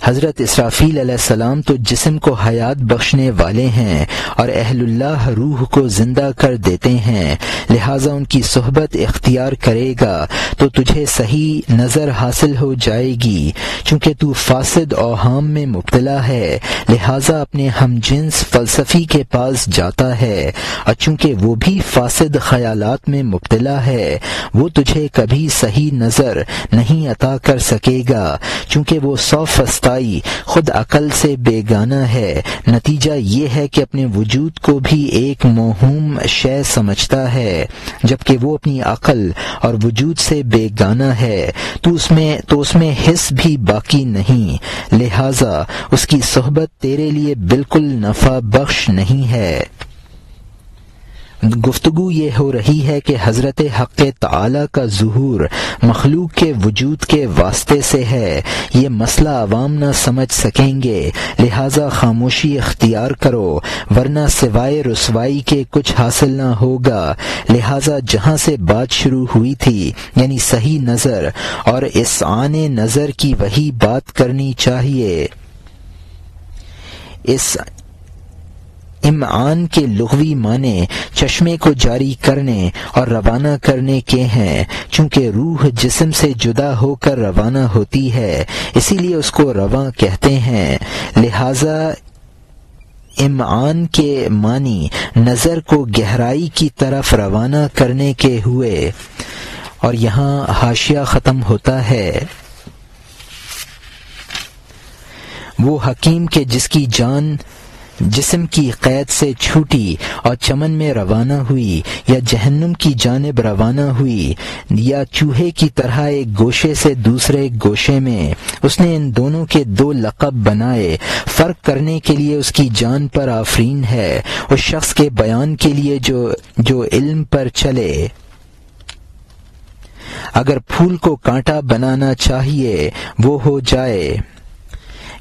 حضرت اسرافیل علیہ السلام تو جسم کو حیات بخشنے والے ہیں اور اہل اللہ روح کو زندہ کر دیتے ہیں، لہٰذا ان کی صحبت اختیار کرے گا تو تجھے صحیح نظر حاصل ہو جائے گی۔ چونکہ تو فاسد اوہام میں مبتلا ہے لہٰذا اپنے ہم جنس فلسفی کے پاس جاتا ہے، اور چونکہ وہ بھی فاسد خیالات میں مبتلا ہے وہ تجھے کبھی صحیح نظر نہیں عطا کر سکے گا، چونکہ وہ سوفسطائی خود عقل سے بیگانہ ہے۔ نتیجہ یہ ہے کہ اپنے وجود کو بھی ایک موہوم شے سمجھتا ہے، جبکہ وہ اپنی عقل اور وجود سے بیگانہ ہے تو اس میں حس بھی باقی نہیں، لہذا اس کی صحبت تیرے لیے بالکل نفع بخش نہیں ہے۔ گفتگو یہ ہو رہی ہے کہ حضرت حق تعالی کا ظہور مخلوق کے وجود کے واسطے سے ہے۔ یہ مسئلہ عوام نہ سمجھ سکیں گے، لہذا خاموشی اختیار کرو، ورنہ سوائے رسوائی کے کچھ حاصل نہ ہوگا۔ لہذا جہاں سے بات شروع ہوئی تھی، یعنی صحیح نظر اور اسعان نظر کی، وہی بات کرنی چاہیے۔ اس امعان کے لغوی معنی چشمے کو جاری کرنے اور روانہ کرنے کے ہیں۔ چونکہ روح جسم سے جدا ہو کر روانہ ہوتی ہے، اسی لیے اس کو رواں کہتے ہیں۔ لہذا امعان کے معنی نظر کو گہرائی کی طرف روانہ کرنے کے ہوئے۔ اور یہاں حاشیہ ختم ہوتا ہے۔ وہ حکیم کہ جس کی جان جسم کی قید سے چھوٹی اور چمن میں روانہ ہوئی، یا جہنم کی جانب روانہ ہوئی، یا چوہے کی طرح ایک گوشے سے دوسرے گوشے میں، اس نے ان دونوں کے دو لقب بنائے، فرق کرنے کے لیے اس کی جان پر آفرین ہے، اس شخص کے بیان کے لیے جو علم پر چلے۔ اگر پھول کو کانٹا بنانا چاہیے وہ ہو جائے۔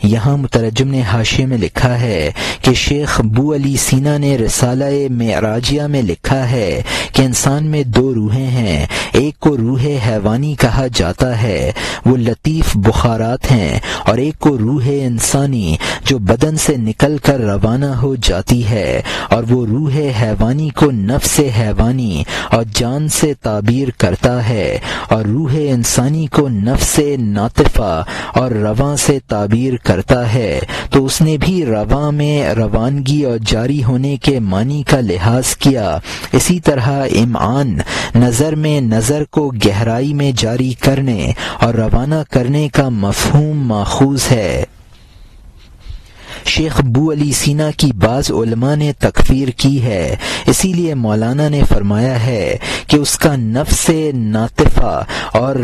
یہاں مترجم نے حاشیے میں لکھا ہے کہ شیخ ابو علی سینا نے رسالہ معراجیہ میں لکھا ہے کہ انسان میں دو روحیں ہیں، ایک کو روح حیوانی کہا جاتا ہے، وہ لطیف بخارات ہیں، اور ایک کو روح انسانی جو بدن سے نکل کر روانہ ہو جاتی ہے، اور وہ روح حیوانی کو نفس حیوانی اور جان سے تعبیر کرتا ہے، اور روح انسانی کو نفس ناطفہ اور رواں سے تعبیر کرتا ہے۔ تو اس نے بھی رواں میں روانگی اور جاری ہونے کے معنی کا لحاظ کیا۔ اسی طرح امعان نظر میں نظر کو گہرائی میں جاری کرنے اور روانہ کرنے کا مفہوم ماخوذ ہے۔ شیخ ابو علی سینا کی بعض علماء نے تکفیر کی ہے، اسی لیے مولانا نے فرمایا ہے کہ اس کا نفس ناطفہ اور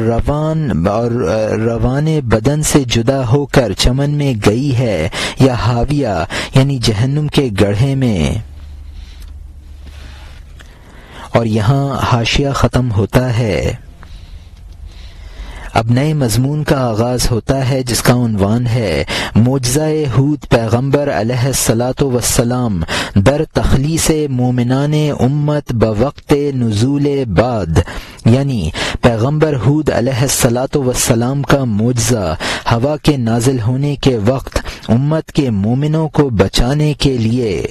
روان بدن سے جدا ہو کر چمن میں گئی ہے، یا حاویہ یعنی جہنم کے گڑھے میں۔ اور یہاں حاشیہ ختم ہوتا ہے۔ اب نئے مضمون کا آغاز ہوتا ہے جس کا عنوان ہے معجزہ ہود پیغمبر علیہ الصلاۃ والسلام در تخلیص مومنان امت بوقت نزول بعد، یعنی پیغمبر ہود علیہ الصلاۃ والسلام کا معجزہ ہوا کے نازل ہونے کے وقت امت کے مومنوں کو بچانے کے لیے۔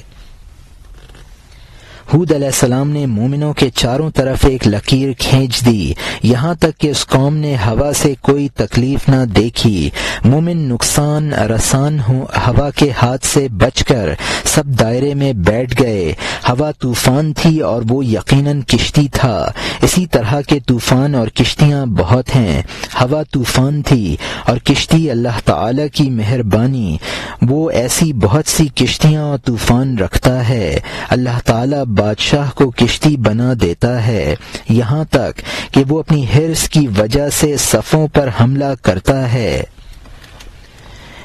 ہود علیہ السلام نے مومنوں کے چاروں طرف ایک لکیر کھینچ دی، یہاں تک کہ اس قوم نے ہوا سے کوئی تکلیف نہ دیکھی۔ مومن نقصان رسان ہوا کے ہاتھ سے بچ کر سب دائرے میں بیٹھ گئے۔ ہوا طوفان تھی اور وہ یقیناً کشتی تھا۔ اسی طرح کے طوفان اور کشتیاں بہت ہیں۔ ہوا طوفان تھی اور کشتی اللہ تعالی کی مہربانی، وہ ایسی بہت سی کشتیاں اور طوفان رکھتا ہے۔ اللہ تعالی بادشاہ کو کشتی بنا دیتا ہے، یہاں تک کہ وہ اپنی حرص کی وجہ سے صفوں پر حملہ کرتا ہے۔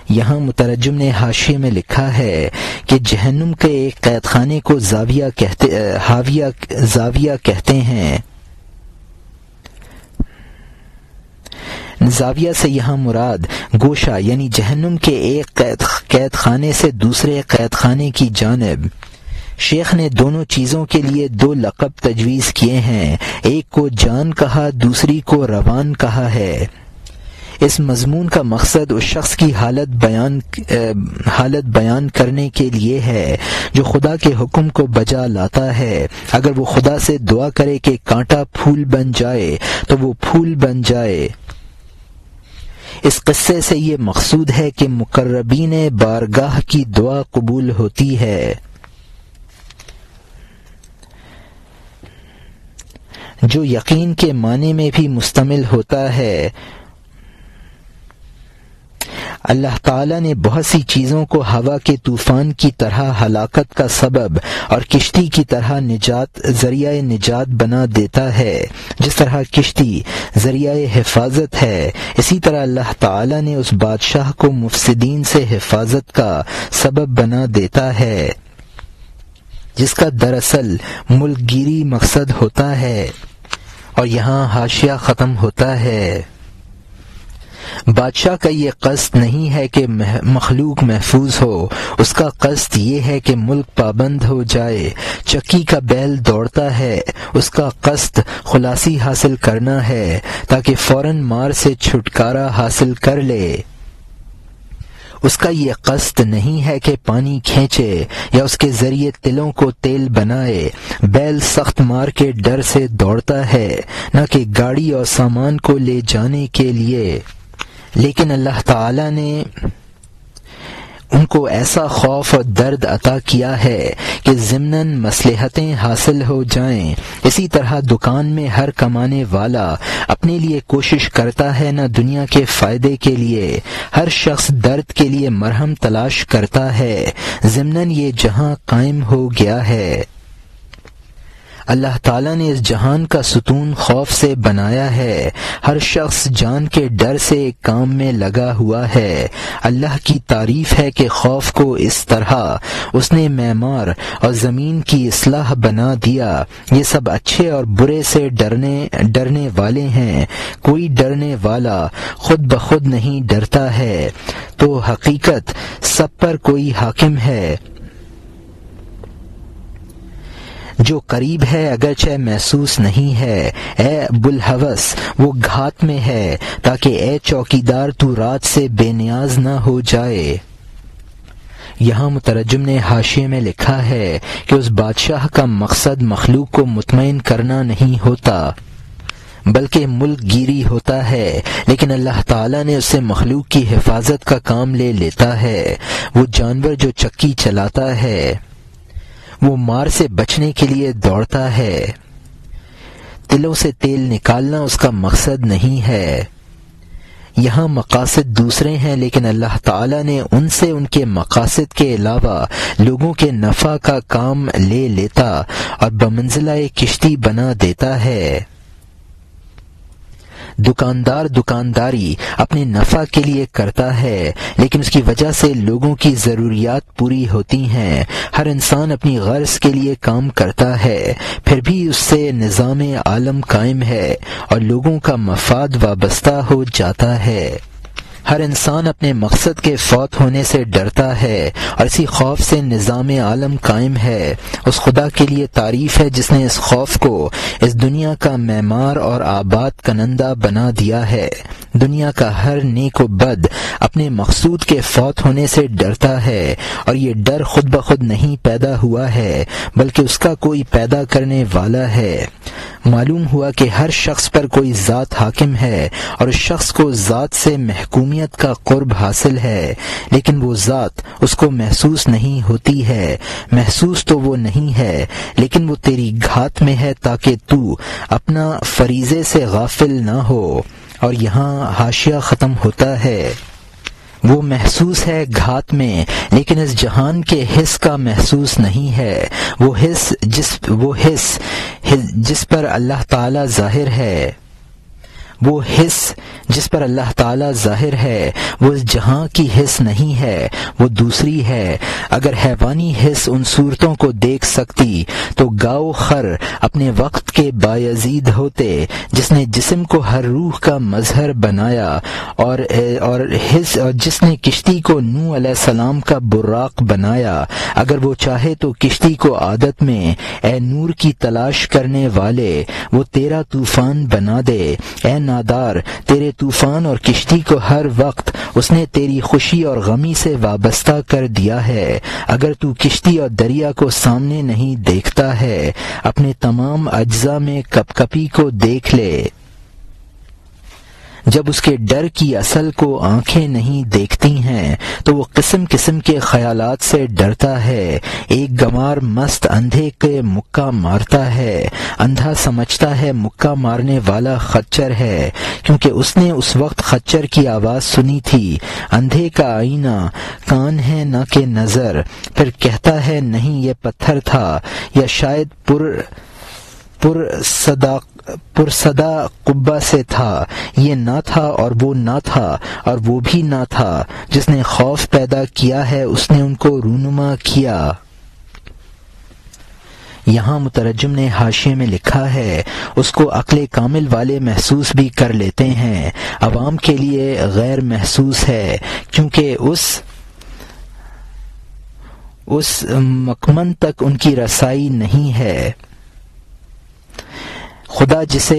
یہاں مترجم نے حاشیے میں لکھا ہے کہ جہنم کے ایک قید خانے کو زاویہ کہتے ہیں۔ زاویہ سے یہاں مراد گوشہ یعنی جہنم کے ایک قید خانے سے دوسرے قید خانے کی جانب۔ شیخ نے دونوں چیزوں کے لیے دو لقب تجویز کیے ہیں، ایک کو جان کہا، دوسری کو روان کہا ہے۔ اس مضمون کا مقصد اس شخص کی حالت بیان کرنے کے لیے ہے جو خدا کے حکم کو بجا لاتا ہے۔ اگر وہ خدا سے دعا کرے کہ کانٹا پھول بن جائے تو وہ پھول بن جائے۔ اس قصے سے یہ مقصود ہے کہ مقربین بارگاہ کی دعا قبول ہوتی ہے۔ جو یقین کے معنی میں بھی مشتمل ہوتا ہے۔ اللہ تعالی نے بہت سی چیزوں کو ہوا کے طوفان کی طرح ہلاکت کا سبب اور کشتی کی طرح ذریعہ نجات بنا دیتا ہے۔ جس طرح کشتی ذریعہ حفاظت ہے، اسی طرح اللہ تعالی نے اس بادشاہ کو مفسدین سے حفاظت کا سبب بنا دیتا ہے۔ جس کا دراصل ملک گیری مقصد ہوتا ہے، اور یہاں حاشیہ ختم ہوتا ہے۔ بادشاہ کا یہ قصد نہیں ہے کہ مخلوق محفوظ ہو، اس کا قصد یہ ہے کہ ملک پابند ہو جائے۔ چکی کا بیل دوڑتا ہے، اس کا قصد خلاصی حاصل کرنا ہے تاکہ فوراً مار سے چھٹکارا حاصل کر لے۔ اس کا یہ قصد نہیں ہے کہ پانی کھینچے یا اس کے ذریعے تلوں کو تیل بنائے۔ بیل سخت مار کے ڈر سے دوڑتا ہے، نہ کہ گاڑی اور سامان کو لے جانے کے لیے۔ لیکن اللہ تعالی نے ان کو ایسا خوف اور درد عطا کیا ہے کہ ضمناً مصلحتیں حاصل ہو جائیں۔ اسی طرح دکان میں ہر کمانے والا اپنے لیے کوشش کرتا ہے، نہ دنیا کے فائدے کے لیے۔ ہر شخص درد کے لیے مرہم تلاش کرتا ہے۔ ضمناً یہ جہاں قائم ہو گیا ہے۔ اللہ تعالیٰ نے اس جہان کا ستون خوف سے بنایا ہے۔ ہر شخص جان کے ڈر سے ایک کام میں لگا ہوا ہے۔ اللہ کی تعریف ہے کہ خوف کو اس طرح اس نے معمار اور زمین کی اصلاح بنا دیا۔ یہ سب اچھے اور برے سے ڈرنے والے ہیں۔ کوئی ڈرنے والا خود بخود نہیں ڈرتا ہے، تو حقیقت سب پر کوئی حاکم ہے جو قریب ہے اگرچہ محسوس نہیں ہے۔ اے ابوالحوث، وہ گھات میں ہے، تاکہ اے چوکیدار تو رات سے بے نیاز نہ ہو جائے۔ یہاں مترجم نے حاشیے میں لکھا ہے کہ اس بادشاہ کا مقصد مخلوق کو مطمئن کرنا نہیں ہوتا بلکہ ملک گیری ہوتا ہے، لیکن اللہ تعالیٰ نے اسے مخلوق کی حفاظت کا کام لے لیتا ہے۔ وہ جانور جو چکی چلاتا ہے وہ مار سے بچنے کے لیے دوڑتا ہے۔ تلوں سے تیل نکالنا اس کا مقصد نہیں ہے۔ یہاں مقاصد دوسرے ہیں، لیکن اللہ تعالیٰ نے ان سے ان کے مقاصد کے علاوہ لوگوں کے نفع کا کام لے لیتا اور بمنزلہ کشتی بنا دیتا ہے۔ دکاندار دکانداری اپنے نفع کے لیے کرتا ہے، لیکن اس کی وجہ سے لوگوں کی ضروریات پوری ہوتی ہیں۔ ہر انسان اپنی غرض کے لیے کام کرتا ہے، پھر بھی اس سے نظام عالم قائم ہے اور لوگوں کا مفاد وابستہ ہو جاتا ہے۔ ہر انسان اپنے مقصد کے فوت ہونے سے ڈرتا ہے، اور اسی خوف سے نظام عالم قائم ہے۔ اس خدا کے لیے تعریف ہے جس نے اس خوف کو اس دنیا کا معمار اور آباد کنندہ بنا دیا ہے۔ دنیا کا ہر نیک و بد اپنے مقصود کے فوت ہونے سے ڈرتا ہے، اور یہ ڈر خود بخود نہیں پیدا ہوا ہے بلکہ اس کا کوئی پیدا کرنے والا ہے۔ معلوم ہوا کہ ہر شخص پر کوئی ذات حاکم ہے، اور اس شخص کو ذات سے محکومیت کا قرب حاصل ہے، لیکن وہ ذات اس کو محسوس نہیں ہوتی ہے۔ محسوس تو وہ نہیں ہے، لیکن وہ تیری گھات میں ہے تاکہ تو اپنا فریضے سے غافل نہ ہو۔ اور یہاں حاشیہ ختم ہوتا ہے۔ وہ محسوس ہے گھات میں، لیکن اس جہان کے حس کا محسوس نہیں ہے۔ وہ حس جس پر اللہ تعالی ظاہر ہے، وہ حس جس پر اللہ تعالی ظاہر ہے، وہ اس جہاں کی حس نہیں ہے، وہ دوسری ہے۔ اگر حیوانی حس ان صورتوں کو دیکھ سکتی تو گاؤ خر اپنے وقت کے بایزید ہوتے، جس نے جسم کو ہر روح کا مظہر بنایا، اور جس نے کشتی کو نوح علیہ السلام کا براق بنایا۔ اگر وہ چاہے تو کشتی کو عادت میں اے نور کی تلاش کرنے والے وہ تیرا طوفان بنا دے۔ اے نادار، تیرے طوفان اور کشتی کو ہر وقت اس نے تیری خوشی اور غمی سے وابستہ کر دیا ہے۔ اگر تو کشتی اور دریا کو سامنے نہیں دیکھتا ہے، اپنے تمام اجزاء میں کپ کپی کو دیکھ لے۔ جب اس کے ڈر کی اصل کو آنکھیں نہیں دیکھتی ہیں تو وہ قسم قسم کے خیالات سے ڈرتا ہے۔ ایک گنوار مست اندھے کے مکہ مارتا ہے، اندھا سمجھتا ہے مکہ مارنے والا خچر ہے، کیونکہ اس نے اس وقت خچر کی آواز سنی تھی۔ اندھے کا آئینہ کان ہے نہ کہ نظر، پھر کہتا ہے نہیں یہ پتھر تھا، یا شاید پرصدا قبہ سے تھا۔ یہ نہ تھا اور وہ نہ تھا اور وہ بھی نہ تھا۔ جس نے خوف پیدا کیا ہے اس نے ان کو رونما کیا۔ یہاں مترجم نے حاشیے میں لکھا ہے اس کو عقل کامل والے محسوس بھی کر لیتے ہیں، عوام کے لیے غیر محسوس ہے، کیونکہ اس مکمن تک ان کی رسائی نہیں ہے۔ خدا جس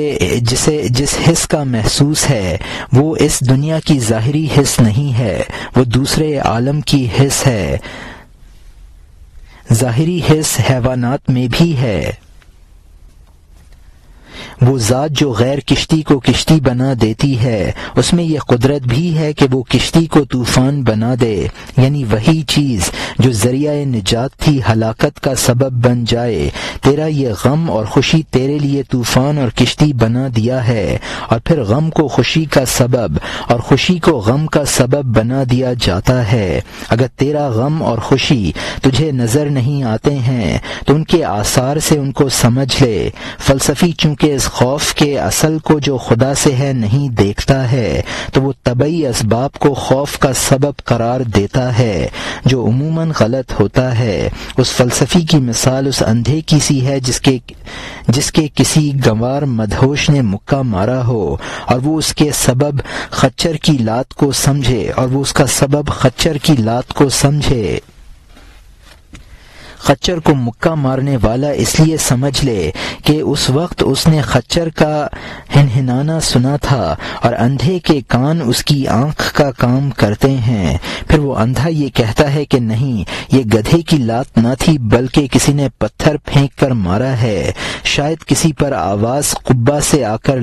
حس کا محسوس ہے وہ اس دنیا کی ظاہری حس نہیں ہے، وہ دوسرے عالم کی حس ہے۔ ظاہری حس حیوانات میں بھی ہے۔ وہ ذات جو غیر کشتی کو کشتی بنا دیتی ہے، اس میں یہ قدرت بھی ہے کہ وہ کشتی کو طوفان بنا دے، یعنی وہی چیز جو ذریعہ نجات تھی ہلاکت کا سبب بن جائے۔ تیرا یہ غم اور خوشی تیرے لیے طوفان اور کشتی بنا دیا ہے، اور پھر غم کو خوشی کا سبب اور خوشی کو غم کا سبب بنا دیا جاتا ہے۔ اگر تیرا غم اور خوشی تجھے نظر نہیں آتے ہیں تو ان کے آثار سے ان کو سمجھ لے۔ فلسفی چونکہ اس خوف کے اصل کو جو خدا سے ہے نہیں دیکھتا ہے تو وہ طبعی اسباب کو خوف کا سبب قرار دیتا ہے، جو عموماً غلط ہوتا ہے۔ اس فلسفی کی مثال اس اندھے کی سی ہے جس کے کسی گنوار مدہوش نے مکہ مارا ہو اور وہ اس کے سبب خچر کی لات کو سمجھے خچر کو مکہ مارنے والا اس لیے سمجھ لے کہ اس وقت اس نے خچر کا ہنہنانا سنا تھا اور اندھے کے کان اس کی آنکھ کا کام کرتے ہیں۔ پھر وہ اندھا یہ کہتا ہے کہ نہیں، یہ گدھے کی لات نہ تھی بلکہ کسی نے پتھر پھینک کر مارا ہے، شاید کسی پر آواز قبہ سے آ کر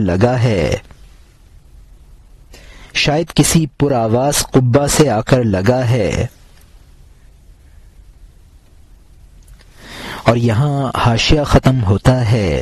لگا ہے۔ اور یہاں حاشیہ ختم ہوتا ہے۔